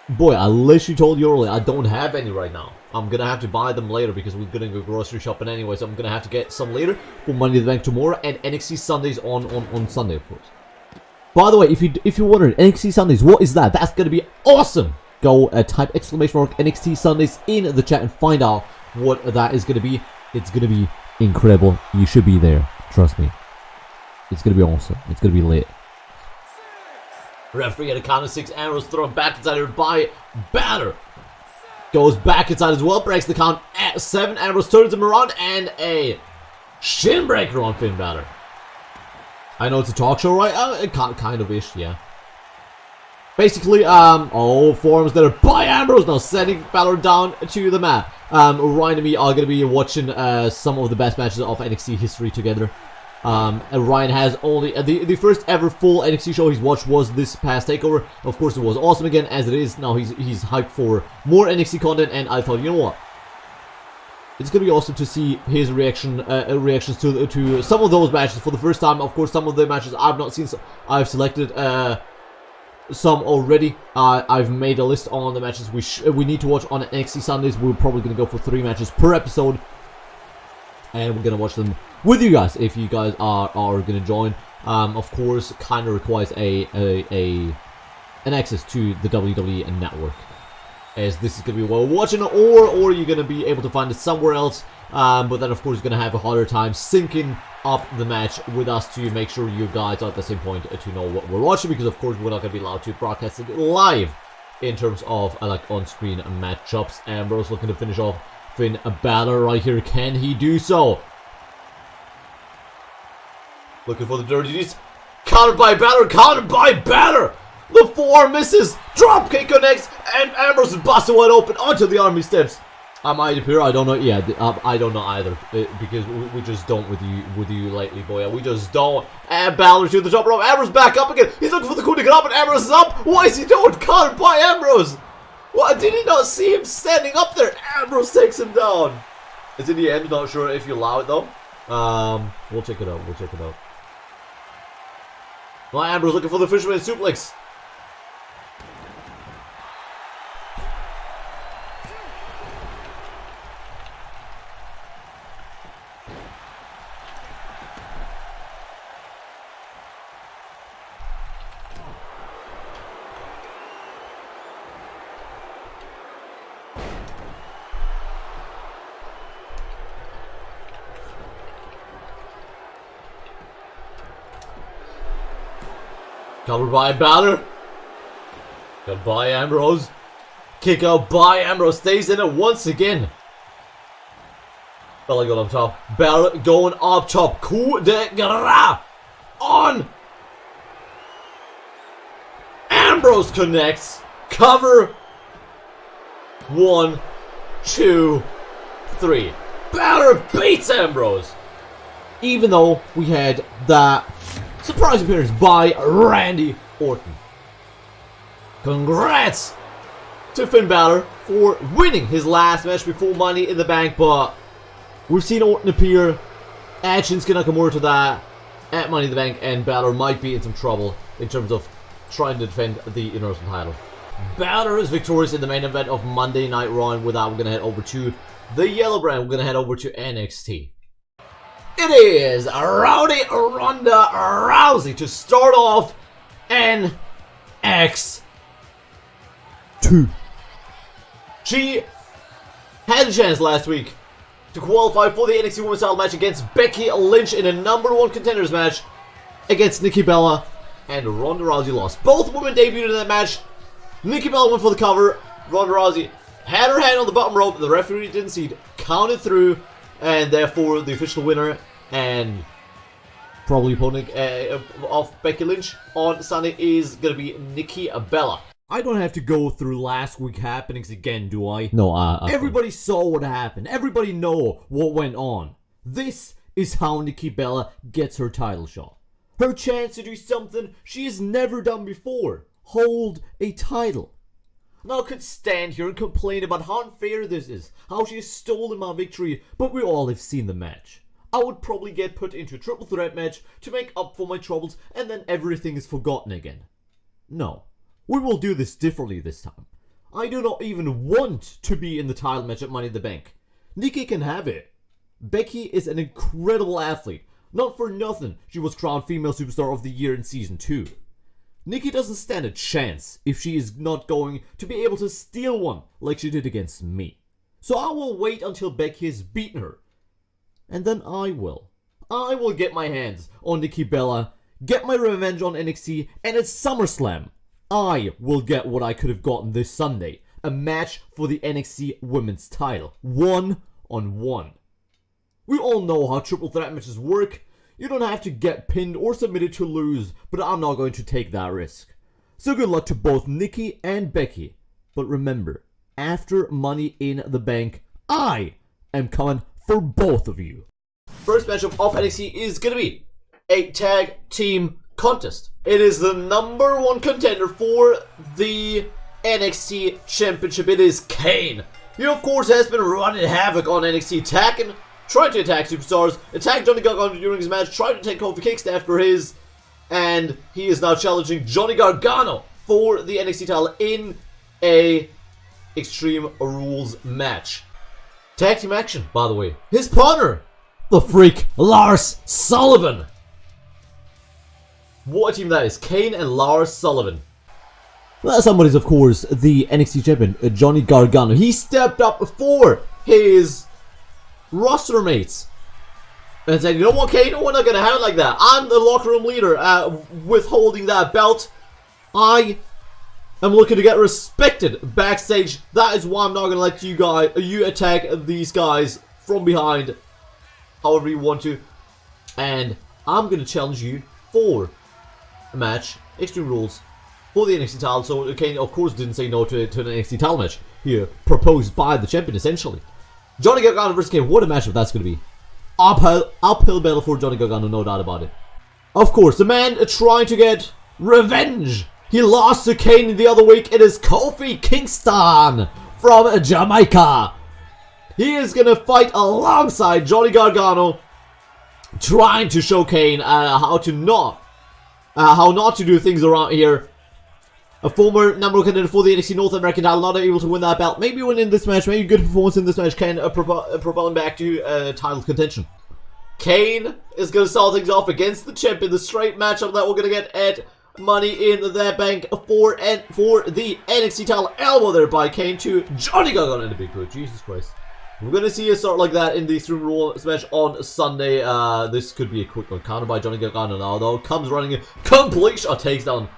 Boy, I literally told you earlier, I don't have any right now. I'm gonna have to buy them later because we're gonna go grocery shopping anyway. So I'm gonna have to get some later for Money in the Bank tomorrow and NXT Sundays on Sunday, of course. By the way, if you're wondering, NXT Sundays, what is that? That's gonna be awesome. Go type exclamation mark NXT Sundays in the chat and find out what that is going to be. It's going to be incredible. You should be there. Trust me. It's going to be awesome. It's going to be lit. Referee at a count of 6. Ambrose thrown back inside here by Balor. Goes back inside as well. Breaks the count at 7. Ambrose turns him around and a shin breaker on Finn Balor. I know it's a talk show, right? Kind of ish, yeah. Basically, forearms that are by Ambrose now, sending Balor down to the mat. Ryan and me are going to be watching some of the best matches of NXT history together. And Ryan has only the first ever full NXT show he's watched was this past takeover. Of course, it was awesome again, as it is. Now he's hyped for more NXT content, and I thought, you know what? It's going to be awesome to see his reactions to some of those matches for the first time. Of course, some of the matches I've not seen, so I've selected some already. I've made a list on the matches we need to watch on NXT Sundays. We're probably going to go for 3 matches per episode, and we're going to watch them with you guys if you guys are going to join. Of course, kind of requires an access to the WWE network, as this is going to be while watching, or you're going to be able to find it somewhere else. But then, of course, you're going to have a harder time syncing up the match with us to make sure you guys are at the same point to know what we're watching, because of course we're not going to be allowed to broadcast it live in terms of like on-screen matchups. Ambrose looking to finish off Finn Balor right here. Can he do so? Looking for the dirty deeds. Countered by Balor. Countered by Balor. The forearm misses. Dropkick connects, and Ambrose is busted wide open onto the army steps. I might appear. I don't know. Yeah, I don't know either, because we just don't with you lately, boy. We just don't. And Balor to the top rope. Ambrose back up again. He's looking for the coup de grace, and Ambrose is up. Why is he doing? Countered by Ambrose. What? Did he not see him standing up there? Ambrose takes him down. It's in the end. Not sure if you allow it though. We'll check it out. We'll check it out. Well, Ambrose looking for the fisherman suplex. Covered by Balor. Goodbye, Ambrose. Kick out by Ambrose. Stays in it once again. Balor going up top. Balor going up top. Coup de grace on Ambrose connects. Cover. 1, 2, 3. Balor beats Ambrose. Even though we had that surprise appearance by Randy Orton. Congrats to Finn Balor for winning his last match before Money in the Bank, but we've seen Orton appear, add Shinsuke Nakamura to that at Money in the Bank, and Balor might be in some trouble in terms of trying to defend the Universal title. Balor is victorious in the main event of Monday Night Raw, and with that we're going to head over to the Yellow Brand. We're going to head over to NXT. It is Rowdy Ronda Rousey to start off NXT. She had a chance last week to qualify for the NXT Women's title match against Becky Lynch in a #1 contenders match against Nikki Bella, and Ronda Rousey lost. Both women debuted in that match. Nikki Bella went for the cover. Ronda Rousey had her hand on the bottom rope. The referee didn't see it. Counted through. And therefore, the official winner and probably opponent of Becky Lynch on Sunday is going to be Nikki Bella. I don't have to go through last week's happenings again, do I? No, everybody saw what happened. Everybody know what went on. This is how Nikki Bella gets her title shot. Her chance to do something she has never done before. Hold a title. Now I could stand here and complain about how unfair this is, how she has stolen my victory, but we all have seen the match. I would probably get put into a triple threat match to make up for my troubles, and then everything is forgotten again. No, we will do this differently this time. I do not even want to be in the title match at Money in the Bank. Nikki can have it. Becky is an incredible athlete. Not for nothing, she was crowned Female Superstar of the Year in Season 2. Nikki doesn't stand a chance if she is not going to be able to steal one like she did against me. So I will wait until Becky has beaten her. And then I will. I will get my hands on Nikki Bella, get my revenge on NXT, and at SummerSlam, I will get what I could have gotten this Sunday. A match for the NXT Women's title. 1-on-1. We all know how triple threat matches work. You don't have to get pinned or submitted to lose, but I'm not going to take that risk. So good luck to both Nikki and Becky. But remember, after Money in the Bank, I am coming for both of you. First matchup of NXT is going to be a tag team contest. It is the #1 contender for the NXT Championship. It is Kane. He of course has been running havoc on NXT, trying to attack superstars, attacked Johnny Gargano during his match, tried to take Kofi Kingston after his, and he is now challenging Johnny Gargano for the NXT title in a Extreme Rules match. Tag team action, by the way. His partner, the freak Lars Sullivan. What a team that is. Kane and Lars Sullivan. Somebody's, of course, the NXT champion, Johnny Gargano. He stepped up for his roster mates and said, you know what, Kane, we're not going to have it like that. I'm the locker room leader withholding that belt. I am looking to get respected backstage. That is why I'm not going to let you attack these guys from behind however you want to. And I'm going to challenge you for a match, Extreme Rules, for the NXT title. So Kane, of course, didn't say no to an NXT title match here, proposed by the champion, essentially. Johnny Gargano versus Kane, what a matchup that's going to be. Uphill battle for Johnny Gargano, no doubt about it. Of course, the man trying to get revenge. He lost to Kane the other week. It is Kofi Kingston from Jamaica. He is going to fight alongside Johnny Gargano, trying to show Kane how not to do things around here. A former #1 contender for the NXT North American title, not able to win that belt. Maybe winning this match, maybe good performance in this match can propel him back to title contention. Kane is going to start things off against the champion. The straight matchup that we're going to get at Money in the Bank for the NXT title. Elbow there by Kane to Johnny Gargano in the big boot. Jesus Christ. We're going to see a start like that in the Extreme Rules match on Sunday. This could be a quick one. Counter by Johnny Gargano now, though. Comes running in. Complete shot. Takes down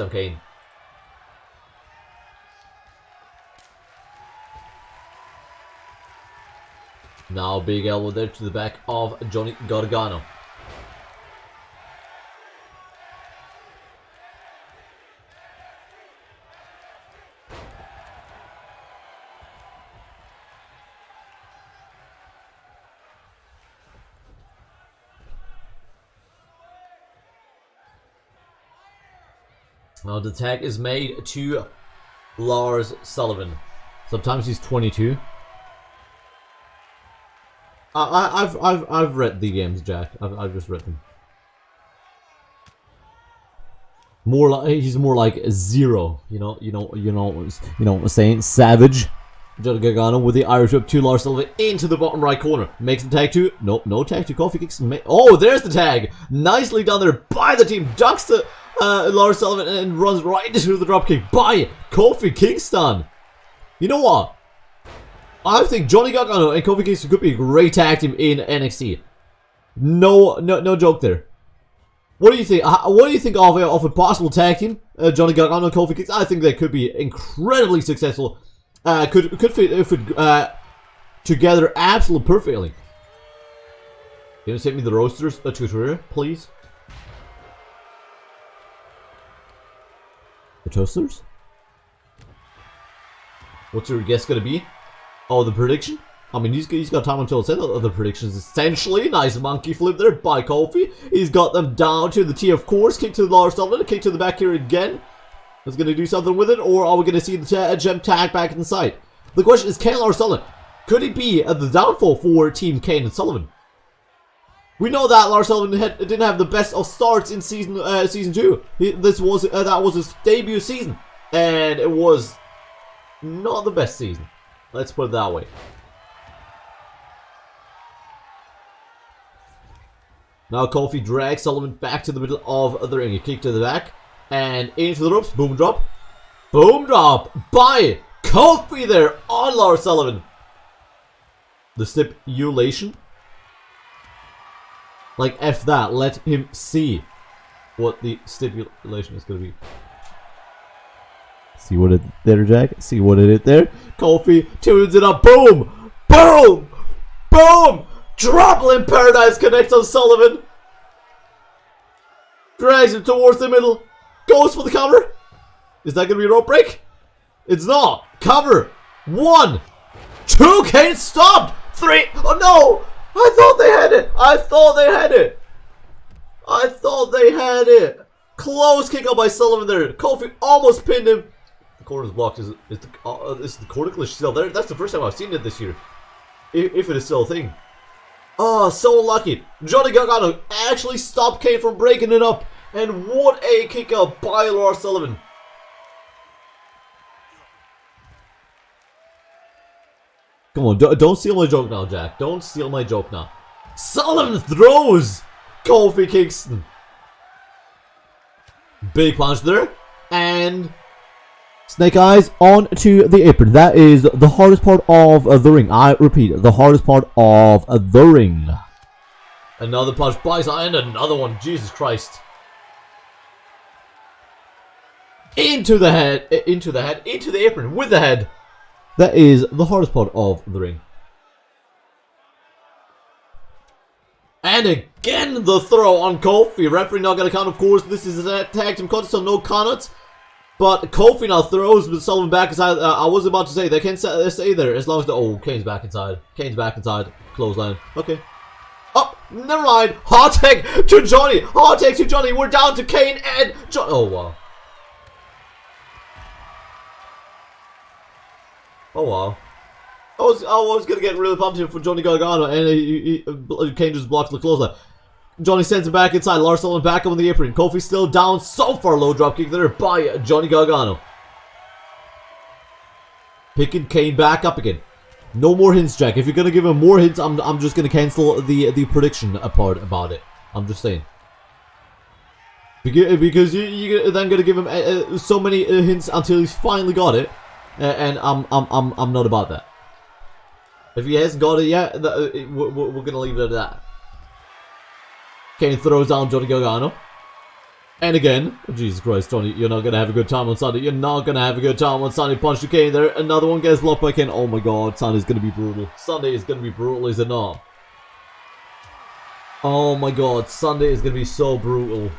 Kane. Now big elbow there to the back of Johnny Gargano. Now the tag is made to Lars Sullivan. Sometimes he's 22. I've read the games, Jack. I've just read them. He's more like 0. You know what I'm saying? Savage. Johnny Gargano with the Irish whip to Lars Sullivan into the bottom right corner. Makes the tag to no tag to Kofi Kingston. Oh, there's the tag. Nicely done there by the team. Ducks the Lars Sullivan and runs right into the dropkick by Kofi Kingston. You know what? I think Johnny Gargano and Kofi Kingston could be a great tag team in NXT. No joke there. What do you think? What do you think of a possible tag team? Johnny Gargano and Kofi Kingston. I think they could be incredibly successful. Could fit together absolutely perfectly. Can you send me the roasters to Twitter, please? The toasters? What's your guess gonna be? Oh, the prediction? I mean, he's got time until it said the predictions. Essentially, nice monkey flip there by Kofi. He's got them down to the T, of course. Kick to Lars Sullivan, kick to the back here again. is going to do something with it, or are we going to see the gem tag back inside? The question is, can Lars Sullivan, could he be the downfall for Team Kane and Sullivan? We know that Lars Sullivan didn't have the best of starts in season 2. That was his debut season, and it was not the best season. Let's put it that way. Now Kofi drags Sullivan back to the middle of the ring. A kick to the back and into the ropes. Boom drop. Boom drop by Kofi there on Lars Sullivan. The stipulation. Like F that. Let him see what the stipulation is going to be. See what it did there, Jack? See what it did there? Kofi tunes it up. Boom! Boom! Boom! Trouble in Paradise connects on Sullivan. Drags him towards the middle. Goes for the cover. Is that going to be a rope break? It's not. Cover. 1, 2. Kane stopped. 3. Oh no! I thought they had it. I thought they had it. I thought they had it. Close kick out by Sullivan there. Kofi almost pinned him. The corner's blocked. Is the corner glitch still there? That's the first time I've seen it this year. If it is still a thing. Oh, so lucky. Johnny Gargano actually stopped Kane from breaking it up. And what a kick out by Lars Sullivan. Come on, don't steal my joke now, Jack. Don't steal my joke now. Sullivan throws Kofi Kingston. Big punch there. And Snake Eyes onto the apron. That is the hardest part of the ring. I repeat, the hardest part of the ring. Another punch by and another one. Jesus Christ. Into the head, into the apron with the head. That is the hardest part of the ring. And again the throw on Kofi. Referee not going to count, of course. This is a tag team contest, so no countouts. But Kofi now throws with Sullivan back inside. I was about to say they can stay there as long as the... Oh, Kane's back inside. Kane's back inside. Clothesline. Okay. Oh, never mind. Hot tag to Johnny. Hot tag to Johnny. We're down to Kane and Johnny. Oh, wow. Oh, wow. I was going to get really pumped here for Johnny Gargano, and Kane just blocks the clothesline. Johnny sends him back inside. Lars Sullivan back up on the apron. Kofi still down so far. Low drop kick there by Johnny Gargano. Picking Kane back up again. No more hints, Jack. If you're gonna give him more hints, I'm just gonna cancel the prediction part about it. I'm just saying. Because you're then gonna give him so many hints until he's finally got it, and I'm not about that. If he hasn't got it yet, we're gonna leave it at that. Kane throws down Johnny Gargano. And again, oh, Jesus Christ, Johnny, you're not going to have a good time on Sunday. You're not going to have a good time on Sunday. Punch to Kane there. Another one gets blocked by Kane. Oh my god, Sunday's going to be brutal. Sunday is going to be brutal, is it not? Oh my god, Sunday is going to be so brutal.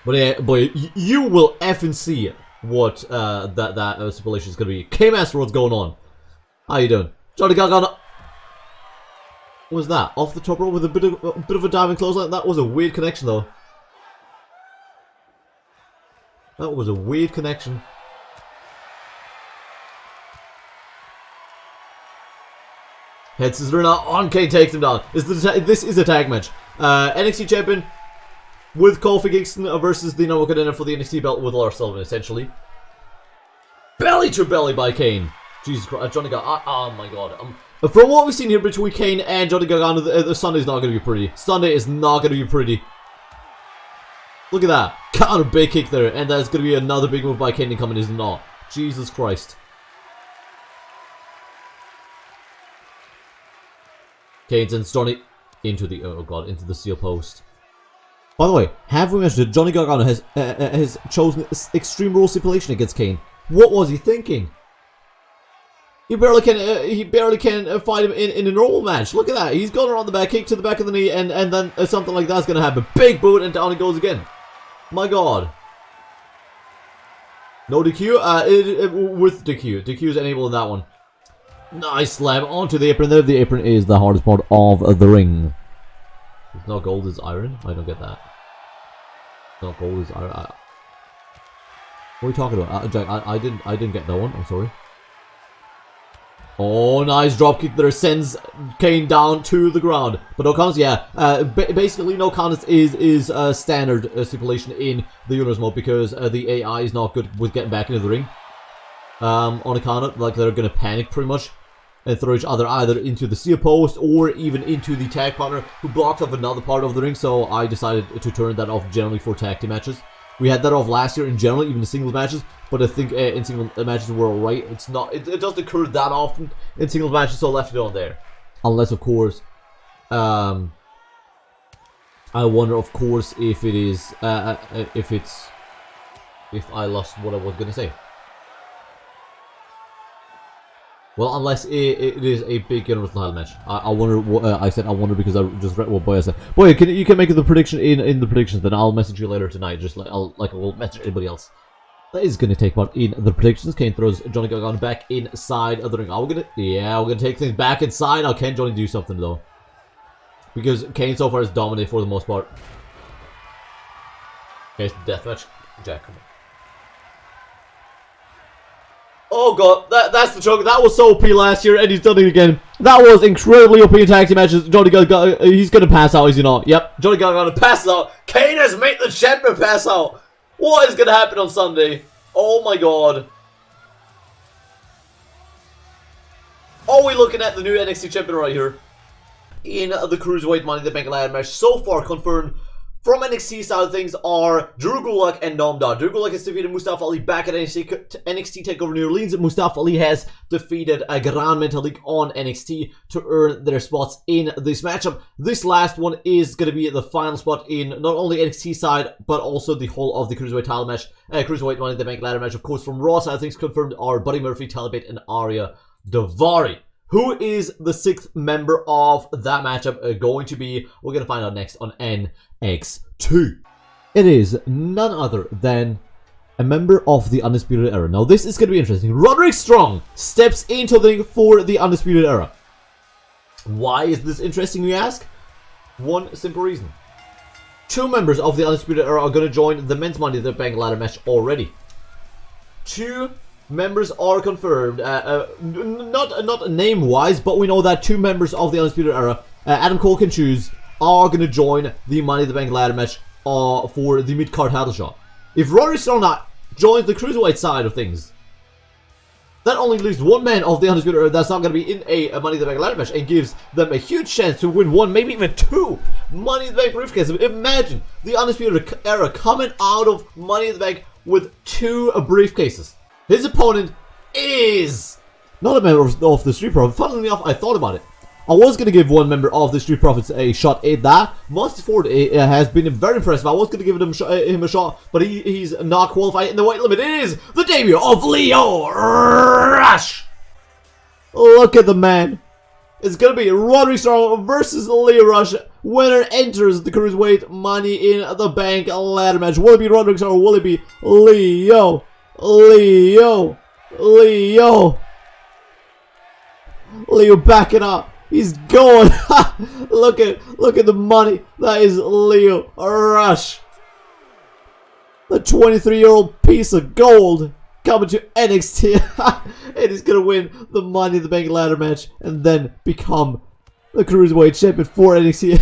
But yeah, boy, you will effing see it. What that stipulation is going to be. K-Master, what's going on? How you doing? Johnny Gargano. What was that? Off the top rope with a bit of a diving clothesline? That was a weird connection though. That was a weird connection. Head scissor now on Kane, takes him down. This is a tag match. NXT champion with Kofi Kingston versus the number one contender for the NXT belt with Lars Sullivan, essentially. Belly to belly by Kane. Jesus Christ, Johnny Gargano. Oh my god. From what we've seen here between Kane and Johnny Gargano, the Sunday's not going to be pretty. Sunday is not going to be pretty. Look at that. Counter big kick there. And that's going to be another big move by Kane coming, is it not? Jesus Christ. Kane sends Johnny into the, oh god, into the steel post. By the way, have we mentioned that Johnny Gargano has chosen Extreme Rules stipulation against Kane? What was he thinking? He barely can fight him in a normal match. Look at that. He's going around the back, kick to the back of the knee, and then something like that's going to happen. Big boot, and down he goes again. My god. No DQ? With DQ. DQ is enabled in that one. Nice slam onto the apron there. The apron is the hardest part of the ring. It's not gold, it's iron? I don't get that. It's not gold, it's iron. What are you talking about? Jack, I didn't get that one. I'm sorry. Oh, nice dropkick there. Sends Kane down to the ground. But no counts, yeah. Basically, no counts is a standard stipulation in the Winners mode because the AI is not good with getting back into the ring. On account of, like, they're gonna panic pretty much and throw each other either into the steel post or even into the tag partner who blocked off another part of the ring. So I decided to turn that off generally for tag team matches. We had that off last year in general, even in singles matches, but I think in singles matches we're alright. It's not, it doesn't occur that often in singles matches, so I left it on there. Unless, of course, I wonder, of course, if it is, if I lost what I was gonna say. Well, unless it is a big Universal title match. I wonder what I said. I wonder because I just read what Boya said. Boya, you can make the prediction in the predictions. Then I'll message you later tonight. Just like I will message anybody else. That is gonna take part in the predictions. Kane throws Johnny Gargano back inside of the ring. We're gonna take things back inside. Now can Johnny do something though? Because Kane so far has dominated for the most part. Okay, it's the deathmatch. Jack, come on. Oh god, that's the choke. That was so OP last year, and he's done it again. That was incredibly OP in tag team matches. Johnny Gargano, he's gonna pass out, is he not? Yep, Johnny Gargano passes out. Kane has made the champion pass out. What is gonna happen on Sunday? Oh my god. Are we looking at the new NXT champion right here? In the Cruiserweight Money in the Bank ladder match, so far confirmed from NXT side of things are Drew Gulak and Noam Dar. Drew Gulak has defeated Mustafa Ali back at NXT TakeOver New Orleans. Mustafa Ali has defeated Gran Metalik on NXT to earn their spots in this matchup. This last one is going to be the final spot in not only NXT side, but also the whole of the Cruiserweight title match. Cruiserweight Money in the Bank ladder match, of course, from Raw side of things confirmed are Buddy Murphy, Talbot, and Arya Daivari. Who is the 6th member of that matchup going to be? We're going to find out next on NXT. It is none other than a member of the Undisputed Era. Now, this is going to be interesting. Roderick Strong steps into the ring for the Undisputed Era. Why is this interesting, you ask? One simple reason. 2 members of the Undisputed Era are going to join the Men's Money in the Bank ladder match already. 2 members are confirmed, not name-wise, but we know that 2 members of the Undisputed Era, Adam Cole can choose, are going to join the Money in the Bank ladder match for the mid-card title shot. If Roderick Strong joins the Cruiserweight side of things, that only leaves 1 man of the Undisputed Era that's not going to be in a Money in the Bank ladder match and gives them a huge chance to win 1, maybe even 2 Money in the Bank briefcases. Imagine the Undisputed Era coming out of Money in the Bank with 2 briefcases. His opponent is not a member of the Street Profits. Funnily enough, I thought about it. I was going to give 1 member of the Street Profits a shot at that. Monster Ford has been very impressive. I was going to give him a shot, but he's not qualified in the weight limit. It is the debut of Lio Rush. Look at the man. It's going to be Roderick Strong versus Lio Rush. Winner enters the Cruiserweight Money in the Bank ladder match. Will it be Roderick Strong or will it be Lio? Lio backing up. He's going. look at the money. That is Lio Rush. The 23-year-old piece of gold coming to NXT. And he's gonna win the Money in the Bank ladder match and then become the Cruiserweight champion for NXT.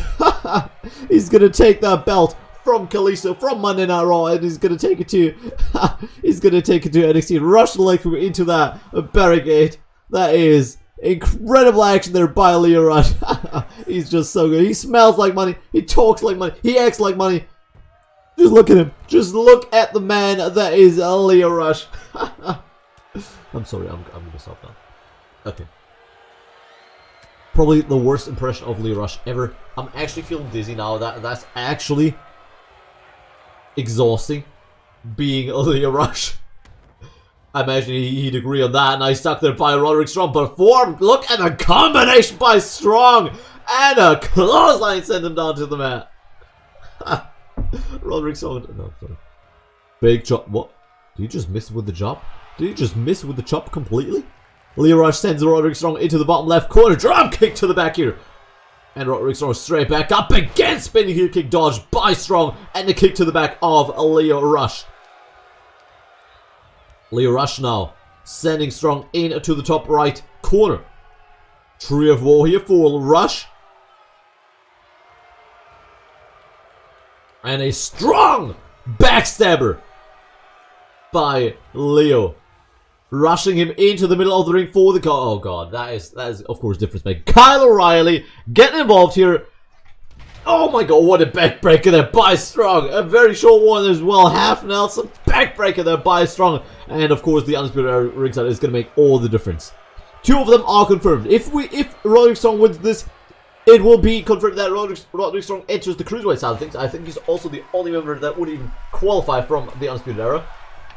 He's gonna take that belt from Kalisto, from Monday Night Raw, and he's gonna take it to NXT. Rush the leg into that barricade. That is incredible action there by Lio Rush. He's just so good. He smells like money. He talks like money. He acts like money. Just look at him. Just look at the man that is Lio Rush. I'm sorry. I'm gonna stop now. Okay. Probably the worst impression of Lio Rush ever. I'm actually feeling dizzy now. That's actually exhausting, being Lio Rush. I imagine he'd agree on that. And I stuck there by Roderick Strong. Performed. Look at the combination by Strong. And a clothesline sent him down to the mat. Roderick Strong. No, sorry. Big chop. What? Did you just miss with the chop? Did you just miss with the chop completely? Leo Rush sends Roderick Strong into the bottom left corner. Drop kick to the back here. And Roderick Strong straight back up again. Spinning heel kick dodged by Strong. And the kick to the back of Leo Rush. Leo Rush now sending Strong into the top right corner. Tree of Woe here for Rush. And a strong backstabber by Leo. Rushing him into the middle of the ring for the oh god, that is of course difference making. Kyle O'Reilly getting involved here. Oh my god, what a backbreaker there by Strong. A very short one as well. Half Nelson backbreaker there by Strong. And of course the Undisputed Era ringside is going to make all the difference. Two of them are confirmed. If Roderick Strong wins this, it will be confirmed that Roderick Strong enters the Cruiserweight side of things. I think he's also the only member that would even qualify from the Undisputed Era.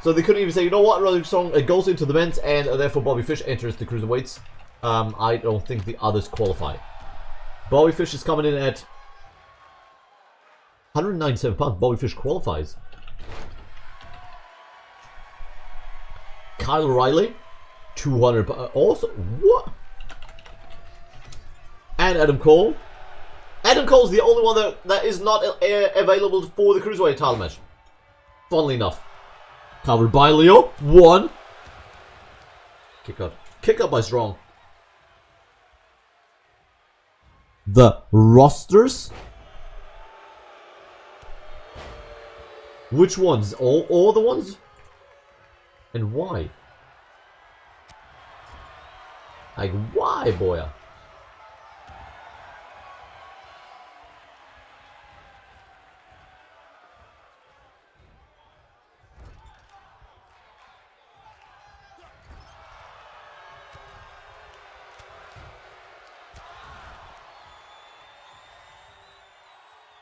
So they couldn't even say, you know what, Roderick Strong goes into the men's and therefore Bobby Fish enters the Cruiserweights. I don't think the others qualify. Bobby Fish is coming in at 197 pounds. Bobby Fish qualifies. Kyle O'Reilly, 200 pounds. Also, what? And Adam Cole. Adam Cole's the only one that is not available for the Cruiserweight title match. Funnily enough. Covered by Leo. One. Kick out. Kick out by Strong. The rosters. Which ones? All the ones? And why? Like, why, boy?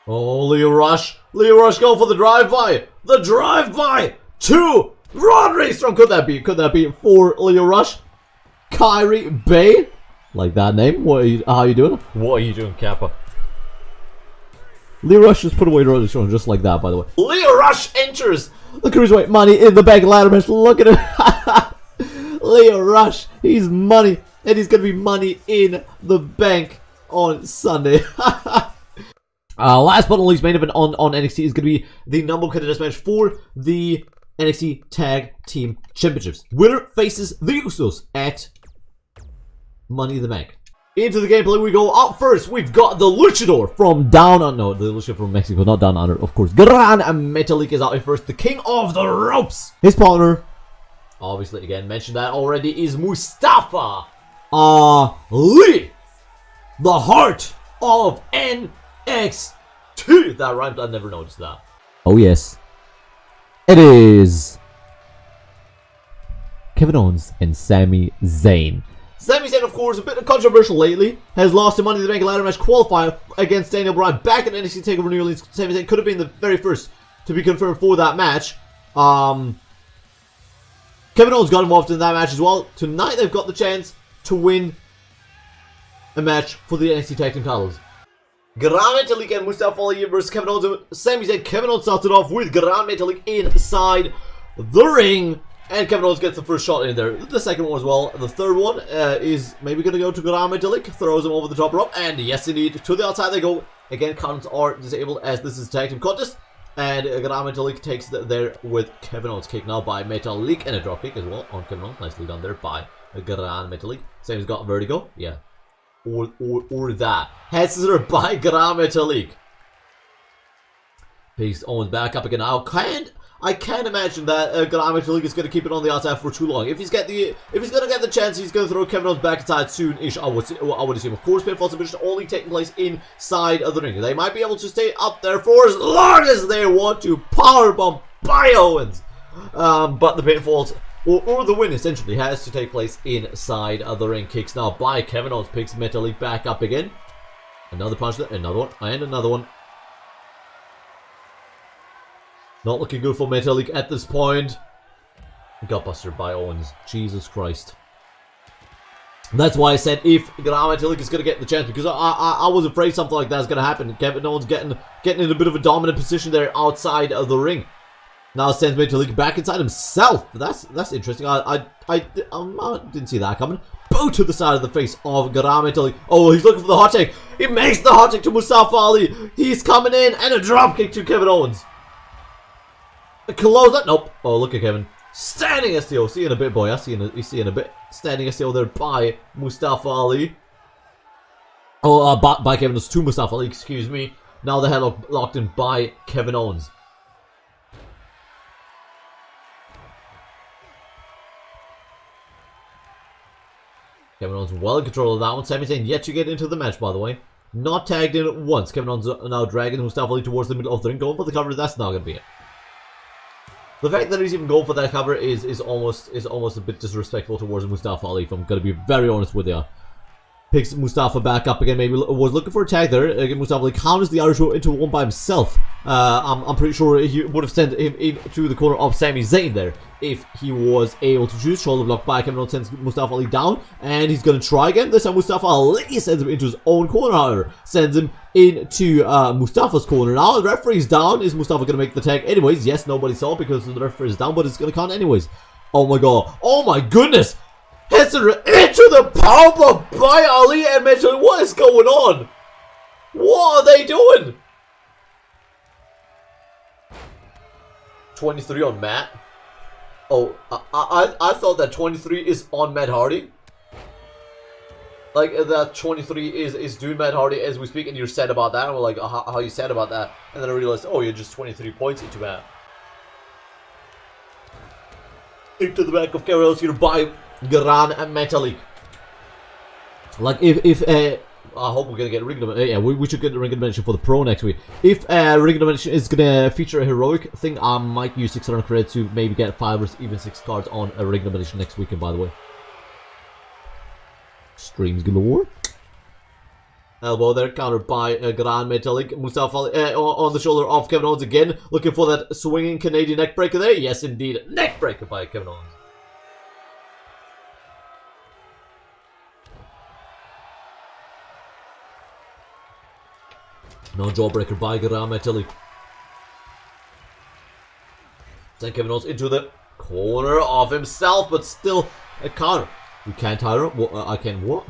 Oh, Leo Rush. Leo Rush going for the drive-by. The drive-by to Roderick Strong. Could that be for Leo Rush? Kyrie Bay. Like that name. How are you doing? What are you doing, Kappa? Leo Rush just put away Roderick Strong just like that, by the way. Leo Rush enters the Cruiserweight Money in the Bank ladder match. Look at him. Leo Rush. He's money. And he's going to be Money in the Bank on Sunday. Last but not least, main event on NXT is going to be the number one contenders match for the NXT Tag Team Championships. Winner faces the Usos at Money in the Bank. Into the gameplay we go. Up first, we've got the Luchador from down under. No, the Luchador from Mexico, not down under, of course. Gran Metalik is out first. The King of the Ropes. His partner, obviously, again, mentioned that already, is Mustafa Ali. The heart of NXT. That rhymed, I never noticed that. Oh yes. It is Kevin Owens and Sami Zayn. Sami Zayn, of course, a bit controversial lately. Has lost a Money in the Bank ladder match qualifier against Daniel Bryan back in NXT TakeOver New Orleans. Sami Zayn could have been the very first to be confirmed for that match. Kevin Owens got involved in that match as well. Tonight they've got the chance to win a match for the NXT Tag Team titles. Gran Metalik and Mustafa Ali versus Kevin Owens and Sami Zayn. Kevin Owens started off with Gran Metalik inside the ring. And Kevin Owens gets the first shot in there. The second one as well. The third one is maybe going to go to Gran Metalik. Throws him over the top rope. And yes, indeed, to the outside they go. Again, counts are disabled as this is a tag team contest. And Gran Metalik takes there with Kevin Owens. Kick now by Metalik. And a drop kick as well on Kevin Owens. Nicely done there by Gran Metalik. Same's got vertigo. Yeah. Or that. Head scissor by Gran Metalik. Picks Owens back up again. I can't imagine that Gran Metalik is going to keep it on the outside for too long. If he's going to get the chance, he's going to throw Kevin Owens back inside soon-ish. I would assume. Of course, pinfall submission only taking place inside of the ring. They might be able to stay up there for as long as they want to powerbomb by Owens. But the pinfalls or the win essentially has to take place inside of the ring. Kicks now by Kevin Owens. Picks Metalik back up again. Another punch there. Another one. And another one. Not looking good for Metalik at this point. Gutbuster by Owens. Jesus Christ. That's why I said if Gran Metalik is going to get the chance, because I was afraid something like that is going to happen. Kevin Owens getting in a bit of a dominant position there outside of the ring. Now sends Metalik back inside himself. That's interesting. I didn't see that coming. Boot to the side of the face of Garam Metalik. Oh, he's looking for the hot take. He makes the hot take to Mustafa Ali. He's coming in, and a drop kick to Kevin Owens. A close that. Nope. Oh, look at Kevin. Standing STO. See you in a bit, boy. I see you in a bit. Standing STO there by Mustafa Ali. Oh, by Kevin Owens to Mustafa Ali. Excuse me. Now the headlock locked in by Kevin Owens. Kevin Owens well in control of that one. Sami Zayn yet to get into the match, by the way. Not tagged in once. Kevin Owens now dragging Mustafa Ali towards the middle of the ring. Going for the cover. That's not going to be it. The fact that he's even going for that cover is almost a bit disrespectful towards Mustafa Ali, if I'm going to be very honest with you. Picks Mustafa back up again, maybe was looking for a tag there. Again, Mustafa Ali counters the Irish into one by himself. I'm pretty sure he would have sent him into the corner of Sami Zayn there if he was able to choose. Shoulder block by Kevin Owens sends Mustafa Ali down, and he's going to try again. This time Mustafa Ali sends him into his own corner, however. Sends him into Mustafa's corner. Now the referee's down. Is Mustafa going to make the tag anyways? Yes, nobody saw because the referee is down, but it's going to count anyways. Oh my god. Oh my goodness. Hits it into the powerbomb by Ali and Mitchell. What is going on? What are they doing? 23 on Matt. Oh, I thought that 23 is on Matt Hardy. Like that 23 is doing Matt Hardy as we speak, and you're sad about that. And we're like, how you sad about that? And then I realized, oh, you're just 23 points into Matt. Into the back of Kevin Owens here by Garan and Metalik. Like if I hope we're gonna get ring dimension. Yeah, we should get the ring dimension for the pro next week. If ring dimension is gonna feature a heroic thing, I might use 600 credits to maybe get 5 or even 6 cards on a ring dimension next weekend. By the way, streams galore. Elbow there, countered by Garan Metalik. Mustafa on the shoulder of Kevin Owens again, looking for that swinging Canadian neck breaker there. Yes, indeed, neck breaker by Kevin Owens. No jawbreaker by Garan Metalik. Send Kevin Owens into the corner of himself, but still a counter. You can't tire him? What, I can what?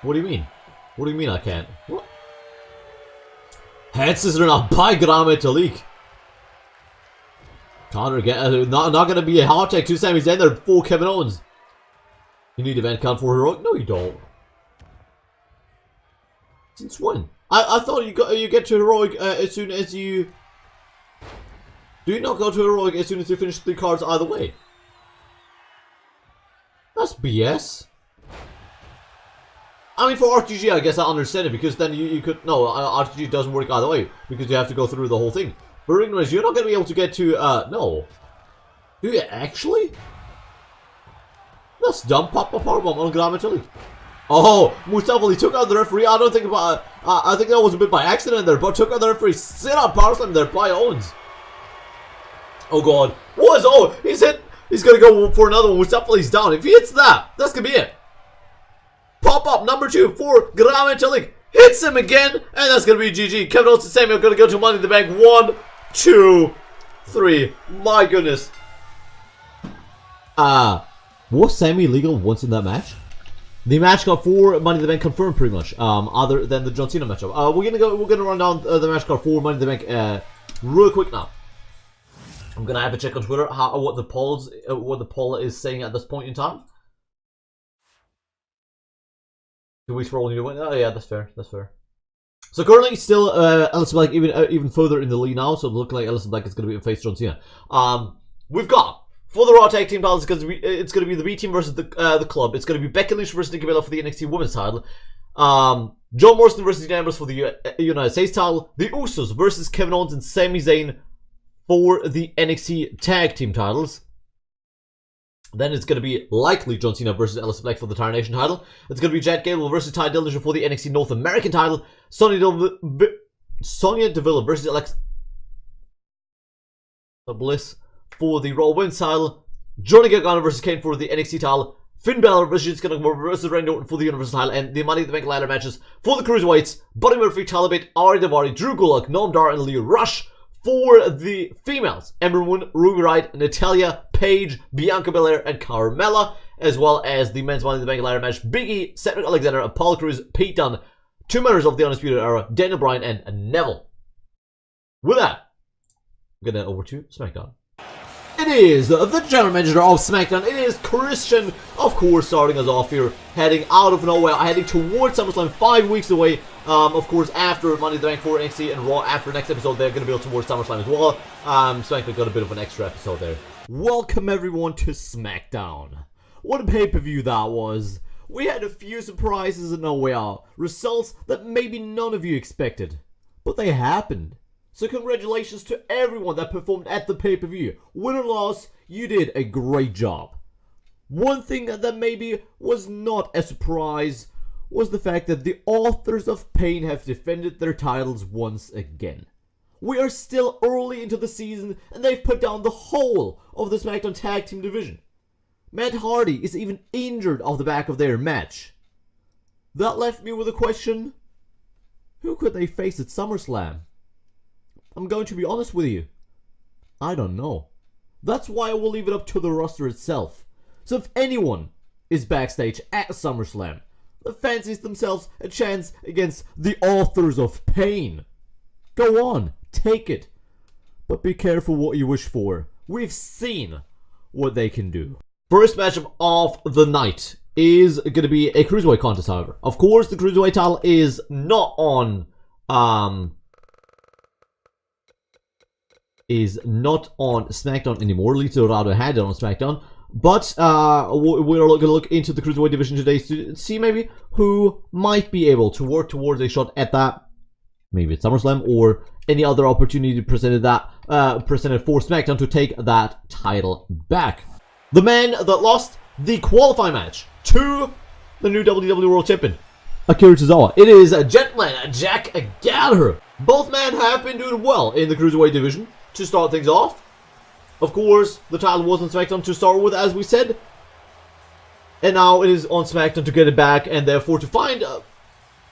What do you mean? What do you mean I can't? What? Head scissor now by Garan Metalik. Counter again. Not gonna be a hot tag to Sami Zayn there for Kevin Owens. You need event count for heroic? No, you don't. Since when? I thought you get to heroic as soon as you... Do you not go to heroic as soon as you finish 3 cards either way? That's BS. I mean, for RTG, I guess I understand it, because then you could... No, RTG doesn't work either way, because you have to go through the whole thing. But Ring, you're not going to be able to get to... no. Do you actually? That's dumb. Pop a powerbomb on Garan Metalik. Oh, Mustafa Ali took out the referee. I don't think about. I think that was a bit by accident there, but took out the referee. Sit up, power slam there by Owens. Oh god, what is? Oh, he's hit. He's gonna go for another one. Mustafa Ali's down. If he hits that, that's gonna be it. Pop up number 2 for Garan Metalik. Hits him again, and that's gonna be GG. Kevin Owens and Sami are gonna go to Money in the Bank. 1, 2, 3. My goodness. Was Sami legal once in that match? The match got 4 Money in the Bank confirmed, pretty much. Other than the John Cena matchup. We're gonna run down the match card for Money in the Bank real quick now. I'm gonna have a check on Twitter what the poll is saying at this point in time. 2 weeks rolling your way. Oh yeah, that's fair. That's fair. So currently, still Aleister Black even further in the lead now. So it looks like Aleister Black is gonna be face John Cena. We've got. For the Raw Tag Team titles, it's going to be the B Team versus the Club. It's going to be Becky Lynch versus Nikki Bella for the NXT Women's title. John Morrison versus Dean Ambrose for the United States title. The Usos versus Kevin Owens and Sami Zayn for the NXT Tag Team titles. Then it's going to be likely John Cena versus Aleister Black for the Entire Nation title. It's going to be Chad Gable versus Ty Dillinger for the NXT North American title. Sonya Deville versus Alexa Bliss for the Raw Women's title. Johnny Gargano versus Kane for the NXT title. Finn Balor versus Shinsuke Nakamura versus Randy Orton for the Universal title. And the Money in the Bank ladder matches for the Cruiserweights. Buddy Murphy, Talabit, Ari Daivari, Drew Gulak, Noam Dar, and Leo Rush For the females, Ember Moon, Ruby Riott, Natalya, Paige, Bianca Belair, and Carmella, as well as the men's Money in the Bank ladder match, Big E, Cedric Alexander, Apollo Crews, Pete Dunne, 2 members of the Undisputed Era, Daniel Bryan, and Neville. With that, I'm gonna over to SmackDown. It is the general manager of SmackDown. It is Christian, of course, starting us off here, heading out of nowhere, heading towards SummerSlam, 5 weeks away. Of course, after Money in the Bank for NXT and Raw, after next episode, they're going to build towards SummerSlam as well. SmackDown got a bit of an extra episode there. Welcome everyone to SmackDown. What a pay-per-view that was. We had a few surprises in No Way Out. Results that maybe none of you expected. But they happened. So congratulations to everyone that performed at the pay-per-view. Win or loss, you did a great job. One thing that maybe was not a surprise was the fact that the Authors of Pain have defended their titles once again. We are still early into the season and they've put down the whole of the SmackDown Tag Team division. Matt Hardy is even injured off the back of their match. That left me with a question. Who could they face at SummerSlam? I'm going to be honest with you. I don't know. That's why I will leave it up to the roster itself. So if anyone is backstage at SummerSlam that fancies themselves a chance against the Authors of Pain, go on, take it. But be careful what you wish for. We've seen what they can do. First matchup of the night is going to be a Cruiserweight contest, however. Of course, the Cruiserweight title is not on SmackDown anymore. Lita Dorado had it on SmackDown. But we're going to look into the Cruiserweight division today to see maybe who might be able to work towards a shot at that. Maybe at SummerSlam or any other opportunity presented for SmackDown to take that title back. The man that lost the qualifying match to the new WWE World Champion, Akira Tozawa. It is a gentleman, Jack Gallagher. Both men have been doing well in the Cruiserweight division to start things off. Of course, the title was on SmackDown to start with, as we said. And now it is on SmackDown to get it back, and therefore to find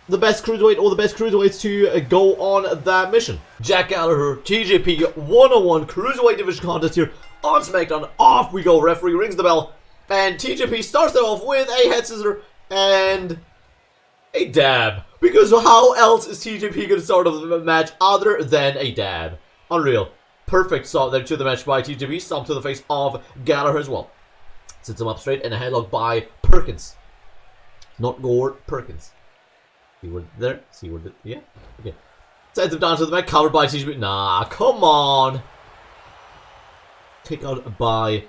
the best Cruiserweight or the best Cruiserweights to go on that mission. Jack Gallagher, TJP 101 Cruiserweight division contest here on SmackDown. Off we go. Referee rings the bell. And TJP starts it off with a head scissor and a dab. Because how else is TJP going to start off the match other than a dab? Unreal. Perfect start there to the match by TJP. Stomp to the face of Gallagher as well. Sits him up straight and a headlock by Perkins. Not Gore, Perkins. See what there? See what yeah? Okay. Sends him down to the mat, covered by TJP. Nah, come on. Kick out by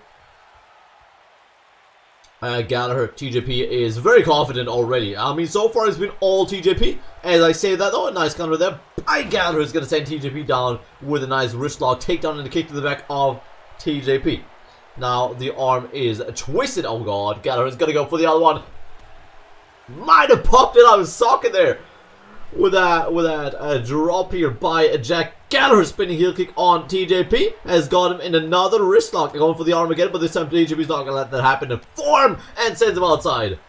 Gallagher. TJP is very confident already. I mean, so far it's been all TJP. As I say that, though, a nice counter there by Gallagher is going to send TJP down with a nice wrist lock, takedown, and a kick to the back of TJP. Now the arm is twisted. Oh god, Gallagher is going to go for the other one. Might have popped it out of his socket there. With that drop here by Jack Gallagher. Spinning heel kick on TJP has got him in another wrist lock. Going for the arm again, but this time TJP's not going to let that happen. To form and sends him outside.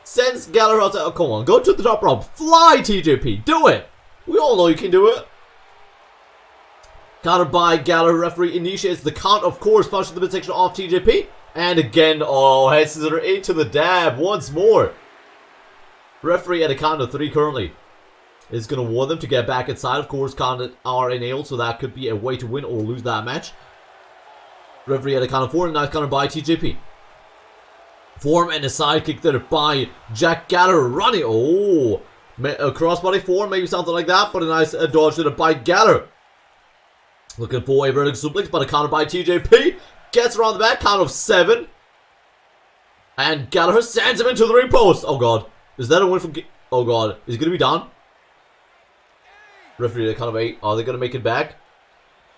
Sends Gallagher outside. Oh, come on, go to the top rope. Fly, TJP. Do it. We all know you can do it. Countered by Gallagher. Referee initiates the count, of course. Punch to the midsection of TJP. And again, oh, head scissor into the dab once more. Referee at a count of 3 currently is going to warn them to get back inside. Of course, counted are enabled, so that could be a way to win or lose that match. Referee at a count of 4, and nice counter by TJP. Form and a side kick there by Jack Gallagher. Running, oh, a crossbody form, maybe something like that, but a nice dodge there by Gallagher. Looking for a vertical suplex, but a counter by TJP. Gets around the back, count of 7. And Gallagher sends him into the ring post. Oh god, is that a win from... Oh god, is he going to be down? Referee at a count of 8. Are they going to make it back?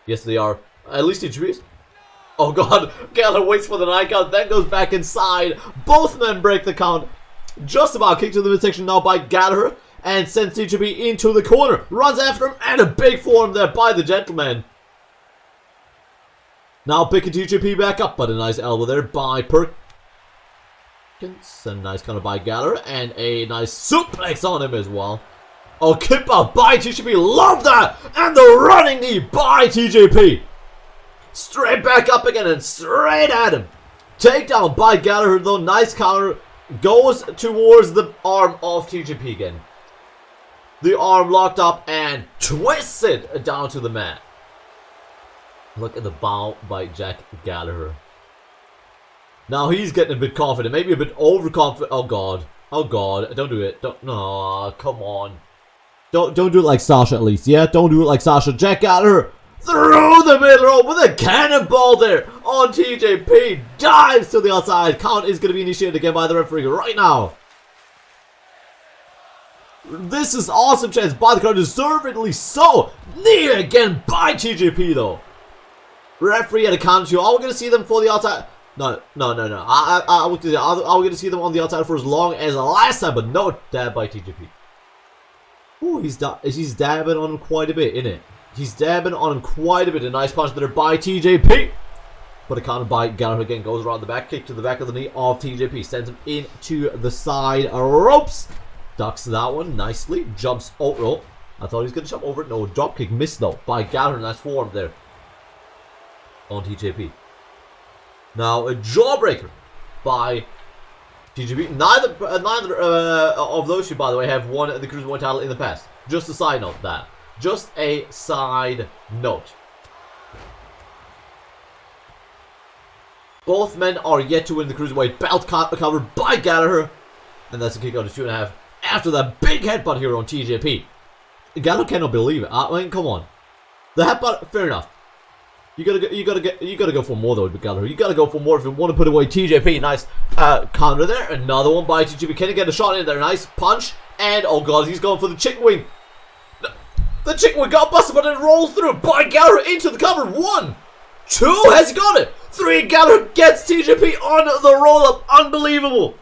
Yes, they are. At least TJP. Oh god, Gallagher waits for the 9 count, then goes back inside. Both men break the count. Just about kicked to the midsection now by Gallagher. And sends TJP into the corner. Runs after him, and a big form there by the gentleman. Now picking TJP back up, but a nice elbow there by Perkins. And a nice counter by Gallagher, and a nice suplex on him as well. Oh, kick out by TJP. Love that. And the running knee by TJP. Straight back up again and straight at him. Takedown by Gallagher though. Nice counter. Goes towards the arm of TJP again. The arm locked up and twists it down to the mat. Look at the bow by Jack Gallagher. Now he's getting a bit confident. Maybe a bit overconfident. Oh god. Oh god. Don't do it. Don't. No. Come on. Don't do it like Sasha at least. Yeah. Don't do it like Sasha. Jack Gallagher. Through the middle rope with a cannonball there on TJP. Dives to the outside. Count is going to be initiated again by the referee right now. This is awesome chance by the crowd. Deservedly so. Knee again by TJP though. Referee at a count 2. Are we going to see them for the outside? No. We're going to see them on the outside for as long as last time, but no dab by TJP. Ooh, he's dabbing on him quite a bit, isn't it? He's dabbing on him quite a bit. A nice punch there by TJP. But a counter by Gallagher again. Goes around the back kick to the back of the knee of TJP. Sends him into the side ropes. Ducks that one nicely. Jumps out rope. I thought he was going to jump over it. No, drop kick missed though by Gallagher. Nice form there on TJP. Now a jawbreaker by TJP. Neither of those two, by the way, have won the Cruiserweight title in the past. Just a side note that. Just a side note. Both men are yet to win the Cruiserweight belt covered by Gallagher. And that's a kick out of 2.5 after that big headbutt here on TJP. Gallagher cannot believe it. I mean, come on. The headbutt, fair enough. You gotta go for more though, Gallagher. You gotta go for more if you want to put away TJP. Nice counter there. Another one by TJP. Can he get a shot in there? Nice punch. And oh god, he's going for the chicken wing. The chicken wing got busted, but it rolls through by Gallagher into the cover. 1, 2, has he got it? 3, Gallagher gets TJP on the roll up. Unbelievable.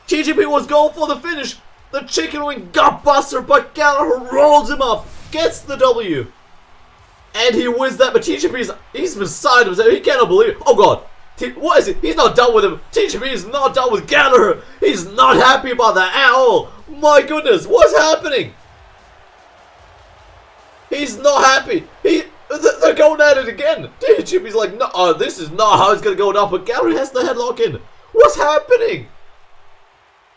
TJP was going for the finish. The chicken wing got busted, but Gallagher rolls him up. Gets the W. And he wins that, but TJP he's beside himself. He cannot believe it. Oh god. What is it? He's not done with him. TJP is not done with Gallagher. He's not happy about that at all. My goodness. What's happening? He's not happy. They're going at it again. TJP's like, no, this is not how it's going to go down. But Gallagher has the headlock in. What's happening?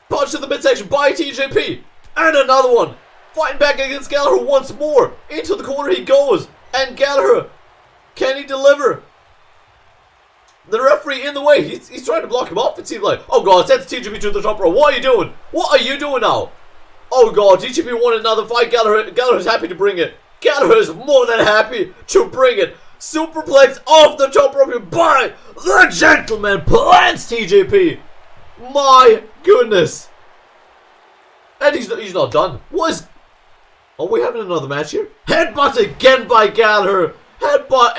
Punch to the midsection by TJP. And another one. Fighting back against Gallagher once more. Into the corner he goes. And Gallagher, can he deliver? The referee in the way. He's trying to block him off. It seems like. Oh god, sends TJP to the top rope. What are you doing? What are you doing now? Oh god, TJP won another fight. Gallagher's happy to bring it. Gallagher is more than happy to bring it. Superplex off the top rope by the gentleman. Plants TJP. My goodness. And he's not done. What is... Are we having another match here? Headbutt again by Gallagher. Headbutt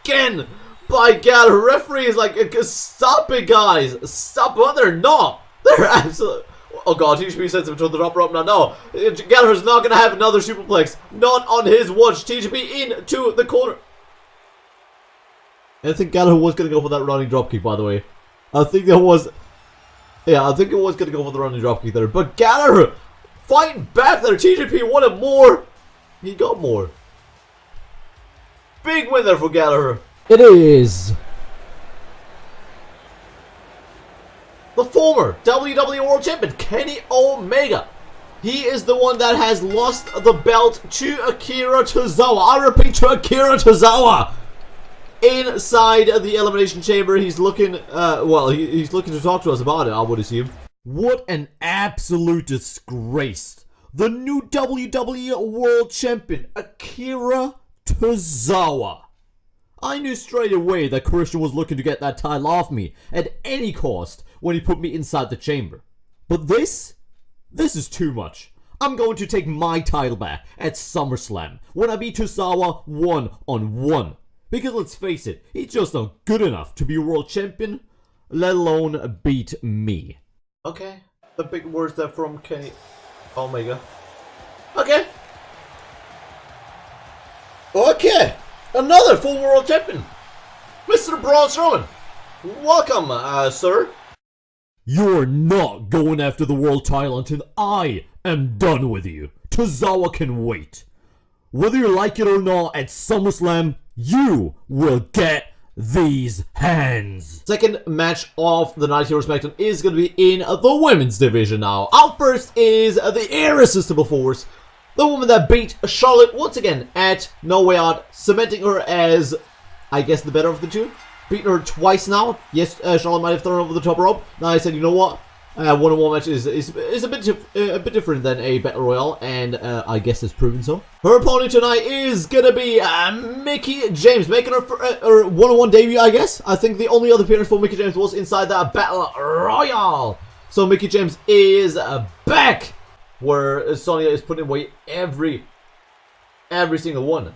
again by Gallagher. Referee is like, stop it, guys. Stop. Well, they're not. They're absolutely... Oh god, TJP sends him to the top rope now. No, Gallagher's not going to have another superplex. Not on his watch. TJP into the corner. I think Gallagher was going to go for that running dropkick, by the way. I think it was... Yeah, I think it was going to go for the running dropkick there. But Gallagher fighting back there. TJP wanted more. He got more. Big win there for Gallagher. It is the former WWE World Champion, Kenny Omega. He is the one that has lost the belt to Akira Tozawa. I repeat, to Akira Tozawa. Inside the Elimination Chamber, he's looking, he's looking to talk to us about it, I would assume. What an absolute disgrace. The new WWE World Champion, Akira Tozawa. I knew straight away that Christian was looking to get that title off me at any cost when he put me inside the chamber. But this is too much. I'm going to take my title back at SummerSlam when I beat Tozawa 1-on-1. Because let's face it, he's just not good enough to be world champion, let alone beat me. Okay, the big words there from Kenny Omega. Okay. Okay, another former world champion, Mr. Braun Strowman. Welcome, sir. You're not going after the world title until I am done with you. Tozawa can wait. Whether you like it or not, at SummerSlam, you will get these hands. Second match of the night here, SmackDown, is going to be in the women's division now. Out first is the Irresistible Force, the woman that beat Charlotte once again at No Way Out, cementing her as, I guess, the better of the two. Beaten her twice now. Yes, Charlotte might have thrown her over the top rope. Now I said, you know what? One-on-one match is a bit different than a battle royale, and I guess it's proven so. Her opponent tonight is gonna be Mickie James, making her one-on-one debut, I guess. I think the only other appearance for Mickie James was inside that battle royale. So Mickie James is back, where Sonya is putting away every single one.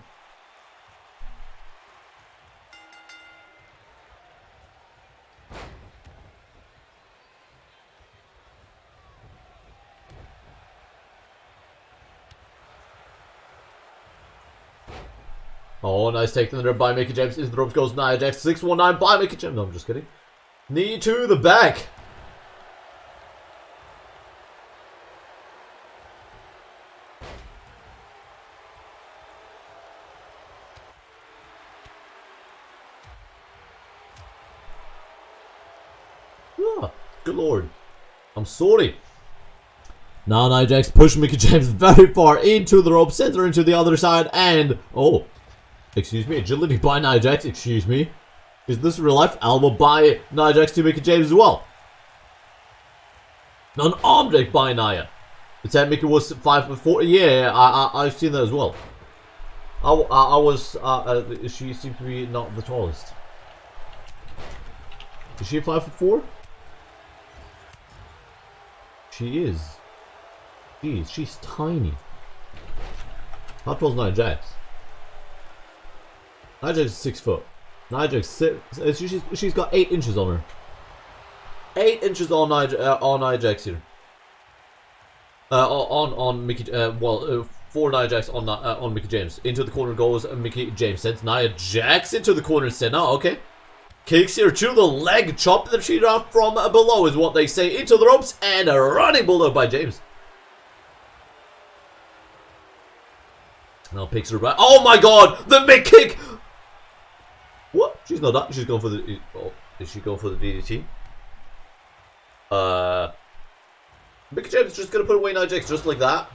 Oh, nice takedown there by Mickie James. Into the ropes goes Nia Jax. 619 by Mickie James. No, I'm just kidding. Knee to the back. Oh, good lord. I'm sorry. Now Nia Jax pushed Mickie James very far into the rope, sends her into the other side, and oh, excuse me, agility by Nia Jax, excuse me. Is this real life? Elbow by Nia Jax to Mickie James as well. An arm break by Nia. It said Mickie was 5'4". Yeah, I've seen that as well. She seems to be not the tallest. Is she 5'4"? She is. Jeez, she's tiny. How tall is Nia Jax? Nia Jax is 6 foot. Nia Jax she's got 8 inches on her. 8 inches on Nia Jax here. On Mickie. For Nia Jax on Mickie James. Into the corner goes Mickie James. Sends Nia Jax into the corner instead. Now, okay. Kicks here to the leg. Chop the cheater off from below is what they say. Into the ropes and a running bulldog by James. Now picks her back. Oh my god! The mid kick! What? She's not that. She's going for the. Oh, is she going for the DDT? Mickie James is just gonna put away Nia Jax just like that.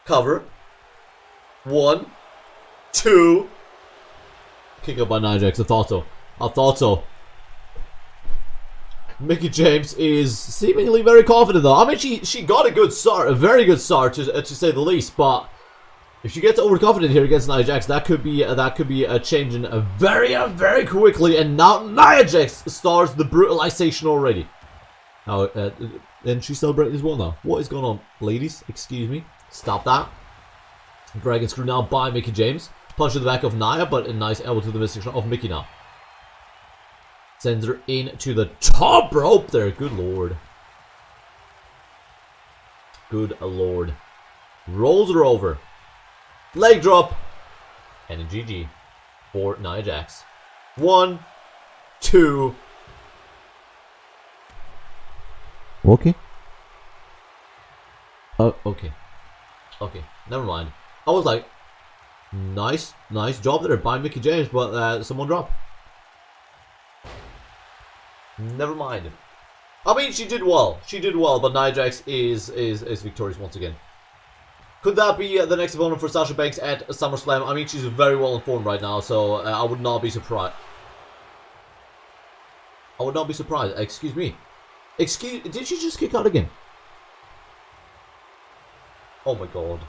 Cover. 1, 2. Kick up by Nia Jax. I thought so. I thought so. Mickie James is seemingly very confident though. I mean, she got a good start, a very good start to say the least. But if she gets overconfident here against Nia Jax, that could be a changing very quickly. And now Nia Jax starts the brutalization already. Now, and she's celebrating as well now. What is going on, ladies? Excuse me. Stop that. Dragon screw now by Mickie James. Punch to the back of Nia, but a nice elbow to the midsection of Mickie now. Sends her into the top rope there. Good lord. Good lord. Rolls her over. Leg drop. And a GG for Nia Jax. 1, 2. Okay. Okay. Okay. Never mind. I was like, nice job there by Mickie James, but someone dropped. Never mind. I mean, she did well. She did well, but Nia Jax is victorious once again. Could that be the next opponent for Sasha Banks at SummerSlam? I mean, she's very well informed right now, so I would not be surprised. I would not be surprised. Excuse me. Did she just kick out again? Oh my god.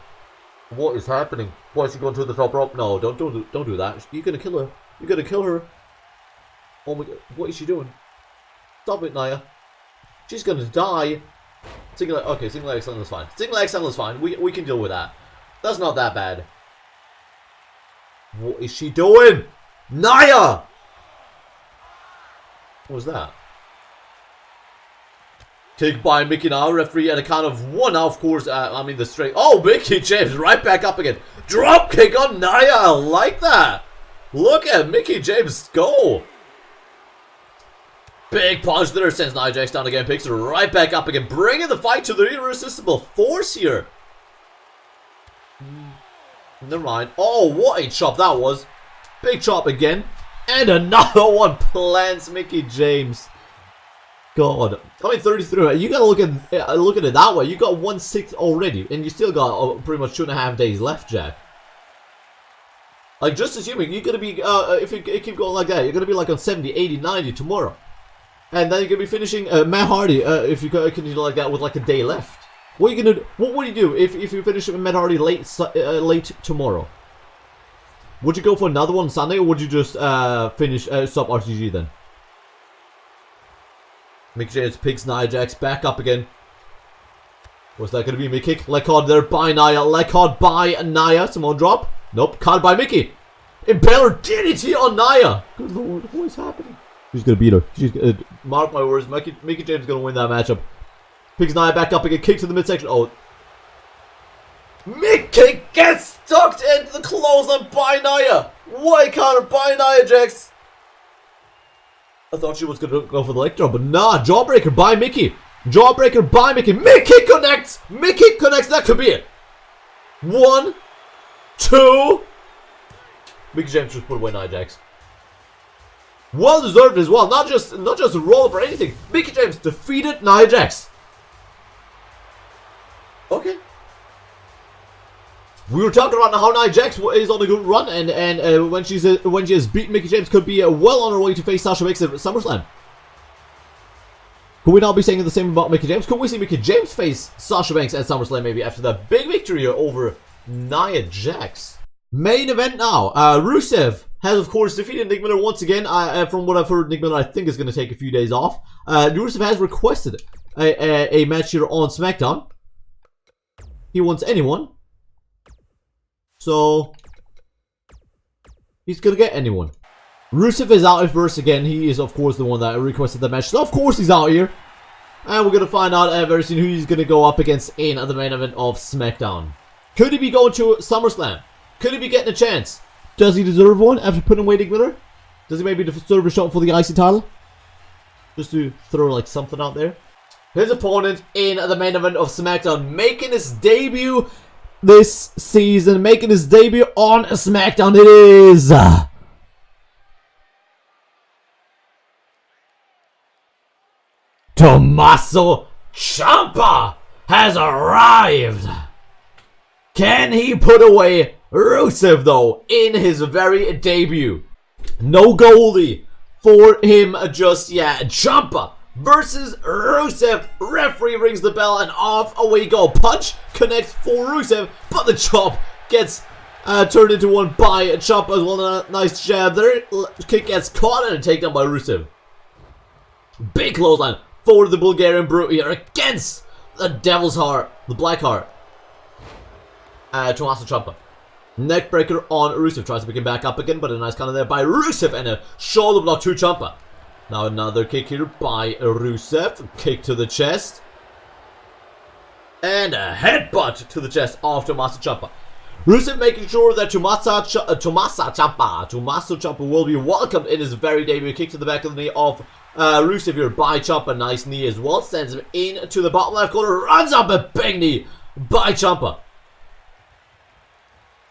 What is happening? Why is she going to the top rope? No, don't do that. You're gonna kill her. You're gonna kill her. Oh my god. What is she doing? Stop it, Nia. She's gonna die. Single leg excellent is fine. Single leg excellent is fine. We can deal with that. That's not that bad. What is she doing? Nia! What was that? Kick by Mickie now. Referee at a count of 1 now, of course. I mean, the straight. Oh, Mickie James right back up again. Drop kick on Nia. I like that. Look at Mickie James go. Big punch there. Sends Nia Jax down again. Picks her right back up again. Bringing the fight to the Irresistible Force here. Never mind. Oh, what a chop that was. Big chop again. And another one plants Mickey James. God. I mean, 33. You gotta look at it that way. You got 1/6 already. And you still got pretty much 2.5 days left, Jack. Like, just assuming you're gonna be, if you keep going like that, you're gonna be like on 70, 80, 90 tomorrow. And then you're gonna be finishing Matt Hardy, if you continue like that with like a day left. What are you gonna do? What would you do if you finish Matt Hardy late tomorrow? Would you go for another one Sunday, or would you just finish stop RTG then? Mick James picks Nia Jax back up again. What's that gonna be? Mid kick, leg card there by Nia, leg card by Nia. Simone drop. Nope, card by Mickey. Impaler DDT on Nia. Good lord, what is happening? She's gonna beat her. She's gonna, mark my words. Mickey James is gonna win that matchup. Picks Nia back up again. Kick to the midsection. Oh, Mickey gets stuck into the clothesline by Nia. What a counter by Nia Jax. I thought she was gonna go for the leg drop, but nah. Jawbreaker by Mickey. Jawbreaker by Mickey. Mickey connects. Mickey connects. That could be it. 1, 2. Mickey James just put away Nia Jax. Well deserved as well. Not just a roll up or anything. Mickey James defeated Nia Jax. Okay. We were talking about how Nia Jax is on a good run, and when she has beaten Mickey James, could be well on her way to face Sasha Banks at SummerSlam. Could we not be saying the same about Mickey James? Could we see Mickey James face Sasha Banks at SummerSlam maybe after that big victory over Nia Jax? Main event now. Rusev has of course defeated Nick Miller once again. From what I've heard, Nick Miller I think is going to take a few days off. Rusev has requested a match here on SmackDown. He wants anyone. So he's gonna get anyone. Rusev is out at first again. He is of course the one that requested the match. So of course he's out here. And we're gonna find out very soon who he's gonna go up against in the main event of SmackDown. Could he be going to SummerSlam? Could he be getting a chance? Does he deserve one after putting away Nick Miller? Does he maybe deserve a shot for the IC title? Just to throw like something out there. His opponent in the main event of SmackDown, making his debut this season, making his debut on SmackDown, it is Tommaso Ciampa has arrived. Can he put away Rusev though in his very debut? No Goldie for him just yet. Ciampa versus Rusev. Referee rings the bell and off we go. Punch connects for Rusev, but the chop gets turned into one by Ciampa as well. A nice jab there. Kick gets caught and a takedown by Rusev. Big clothesline for the Bulgarian Brute here against the Devil's Heart, the Black Heart. Tommaso Ciampa. Neckbreaker on Rusev. Tries to pick him back up again, but a nice counter there by Rusev and a shoulder block to Ciampa. Now another kick here by Rusev. Kick to the chest. And a headbutt to the chest of Tommaso Ciampa. Rusev making sure that Tommaso Ciampa will be welcomed in his very debut. Kick to the back of the knee of Rusev here by Ciampa. Nice knee as well. Sends him into the bottom left corner. Runs up a big knee by Ciampa.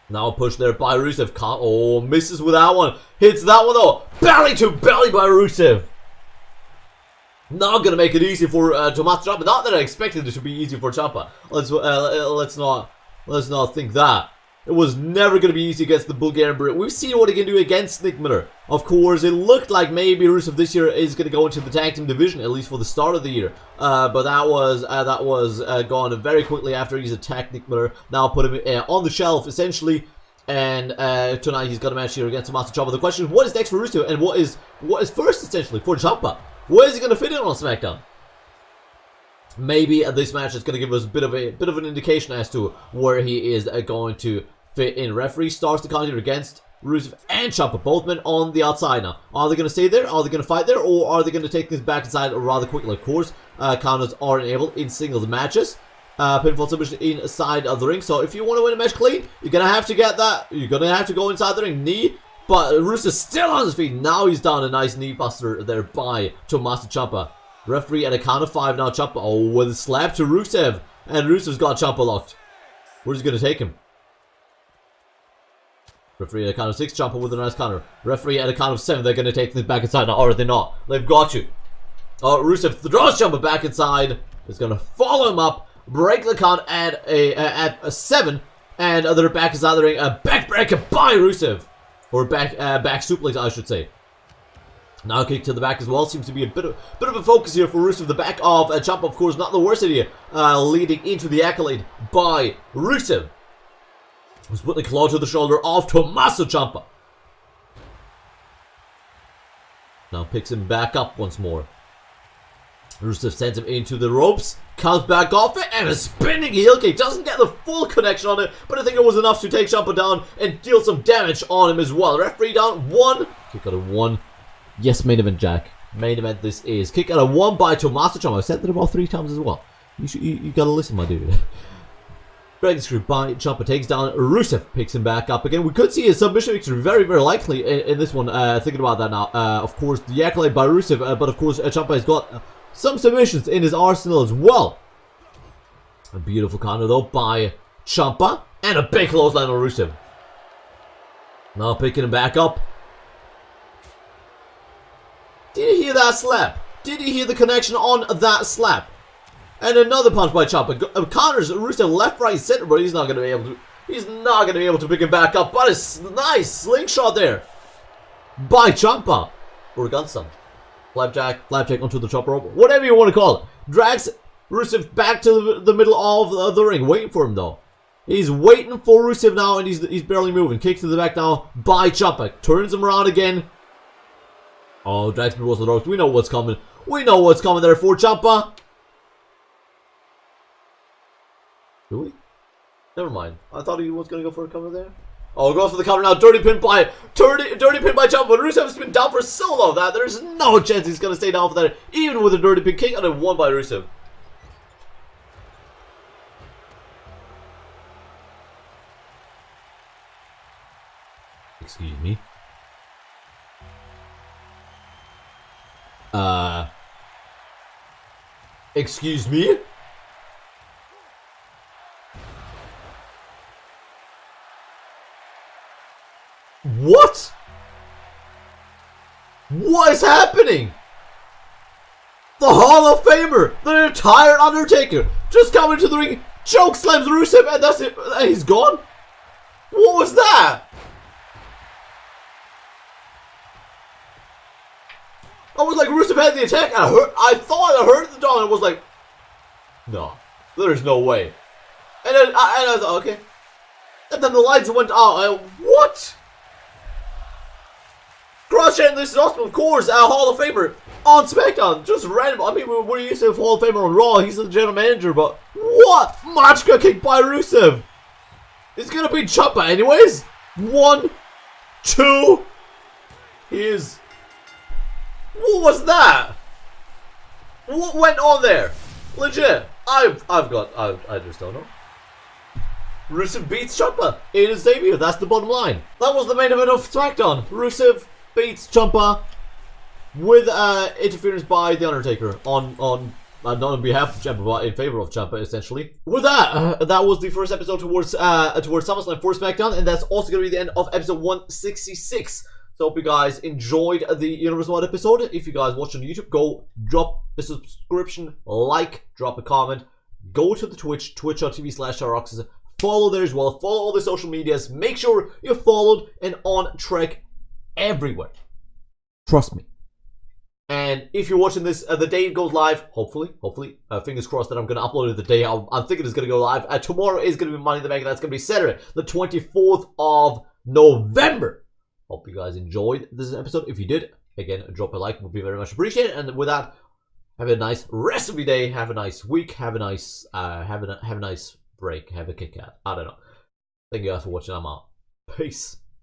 Now a push there by Rusev. Oh, misses with that one. Hits that one though. Belly to belly by Rusev. Not gonna make it easy for Tommaso Ciampa. Not that I expected it to be easy for Ciampa. Let's not think that. It was never gonna be easy against the Bulgarian Brute. We've seen what he can do against Nick Miller. Of course, it looked like maybe Rusev this year is gonna go into the tag team division, at least for the start of the year. But that was gone very quickly after he's attacked Nick Miller. Now put him on the shelf essentially. And tonight he's got a match here against Tommaso Ciampa. The question is, what is next for Rusev, and what is first essentially for Ciampa? Where is he gonna fit in on SmackDown? Maybe this match is going to give us a bit of an indication as to where he is going to fit in. Referee starts the counter against Rusev and Ciampa, both men on the outside now. Are they going to stay there? Are they going to fight there? Or are they going to take things back inside rather quickly? Of course, counters are enabled in singles matches. Pinfall submission inside of the ring. So if you want to win a match clean, you're going to have to get that. You're going to have to go inside the ring. Knee. But Rusev's still on his feet. Now he's down. A nice knee buster there by Tommaso Ciampa. Referee at a count of 5 now. Ciampa, oh, with a slap to Rusev. And Rusev's got Ciampa locked. Where's he going to take him? Referee at a count of 6, Ciampa with a nice counter. Referee at a count of 7, they're going to take things back inside now, or are they not? They've got you. Rusev draws Ciampa back inside. He's going to follow him up, break the count at a 7, and they're back inside the ring. A backbreaker by Rusev. Or back suplex, I should say. Now a kick to the back as well. Seems to be a bit of a focus here for Rusev. The back of Ciampa, of course, not the worst idea. Leading into the accolade by Rusev. Who's putting the claw to the shoulder of Tommaso Ciampa. Now picks him back up once more. Rusev sends him into the ropes. Comes back off it, and a spinning heel kick. Doesn't get the full connection on it, but I think it was enough to take Ciampa down and deal some damage on him as well. Referee down 1. Kick out of 1. Yes, main event, Jack. Main event this is. Kick out of 1 by Tommaso Ciampa. I said that about 3 times as well. You gotta listen, my dude. Dragon screw by Ciampa takes down Rusev. Picks him back up again. We could see a submission victory very, very likely in this one. Thinking about that now. Of course, the accolade by Rusev, but of course, Ciampa has got some submissions in his arsenal as well. A beautiful counter though by Ciampa. And a big clothesline on Rusev. Now picking him back up. Did you hear that slap? Did you hear the connection on that slap? And another punch by Ciampa. Counters Rusev left, right, center, but he's not going to be able to. He's not going to be able to pick him back up. But a nice slingshot there by Ciampa. Or a gun stun. Flapjack onto the top rope, whatever you want to call it. Drags Rusev back to the middle of the ring, waiting for him though. He's waiting for Rusev now, and he's barely moving. Kick to the back now by Ciampa. Turns him around again. Oh, drags me towards the ropes. We know what's coming. We know what's coming there for Ciampa. Do we? Never mind. I thought he was going to go for a cover there. Oh, goes for the counter now. Dirty pin by Ciampa. But Rusev's been down for so long that there's no chance he's going to stay down for that. Even with a dirty pin kick out of 1 by Rusev. Excuse me. Excuse me? What? What is happening? The Hall of Famer, the retired Undertaker, just coming to the ring, choke slams Rusev, and that's it. And he's gone? What was that? I was like, Rusev had the attack, and I thought I heard the dog, and I was like, no, there's no way. And then I thought, okay. And then the lights went out. What? Cross-chain, this is awesome, of course, Hall of Famer on SmackDown. Just random. I mean, we're used to Hall of Famer on Raw. He's the general manager, but what? Machka kick by Rusev. It's gonna be Ciampa anyways. 1, 2. He is. What was that? What went on there? Legit. I just don't know. Rusev beats Ciampa in his debut. That's the bottom line. That was the main event of SmackDown. Rusev beats Ciampa with interference by the Undertaker on not on behalf of Ciampa, but in favor of Ciampa, essentially. With that, that was the first episode towards SummerSlam for SmackDown, and that's also going to be the end of episode 166. So hope you guys enjoyed the Universal Wide episode. If you guys watch on YouTube, go drop a subscription, like, drop a comment, go to the Twitch, twitch.tv/Roxas. Follow there as well. Follow all the social medias. Make sure you're followed and on track everywhere. Trust me. And if you're watching this the day it goes live, hopefully, fingers crossed that I'm going to upload it the day I'm thinking it's going to go live. Tomorrow is going to be Money in the Bank. That's going to be Saturday, the 24th of November. Hope you guys enjoyed this episode. If you did, again, drop a like. Would be very much appreciated. And with that, have a nice rest of your day. Have a nice week. Have a nice have a nice break. Have a kick out. I don't know. Thank you guys for watching. I'm out. Peace.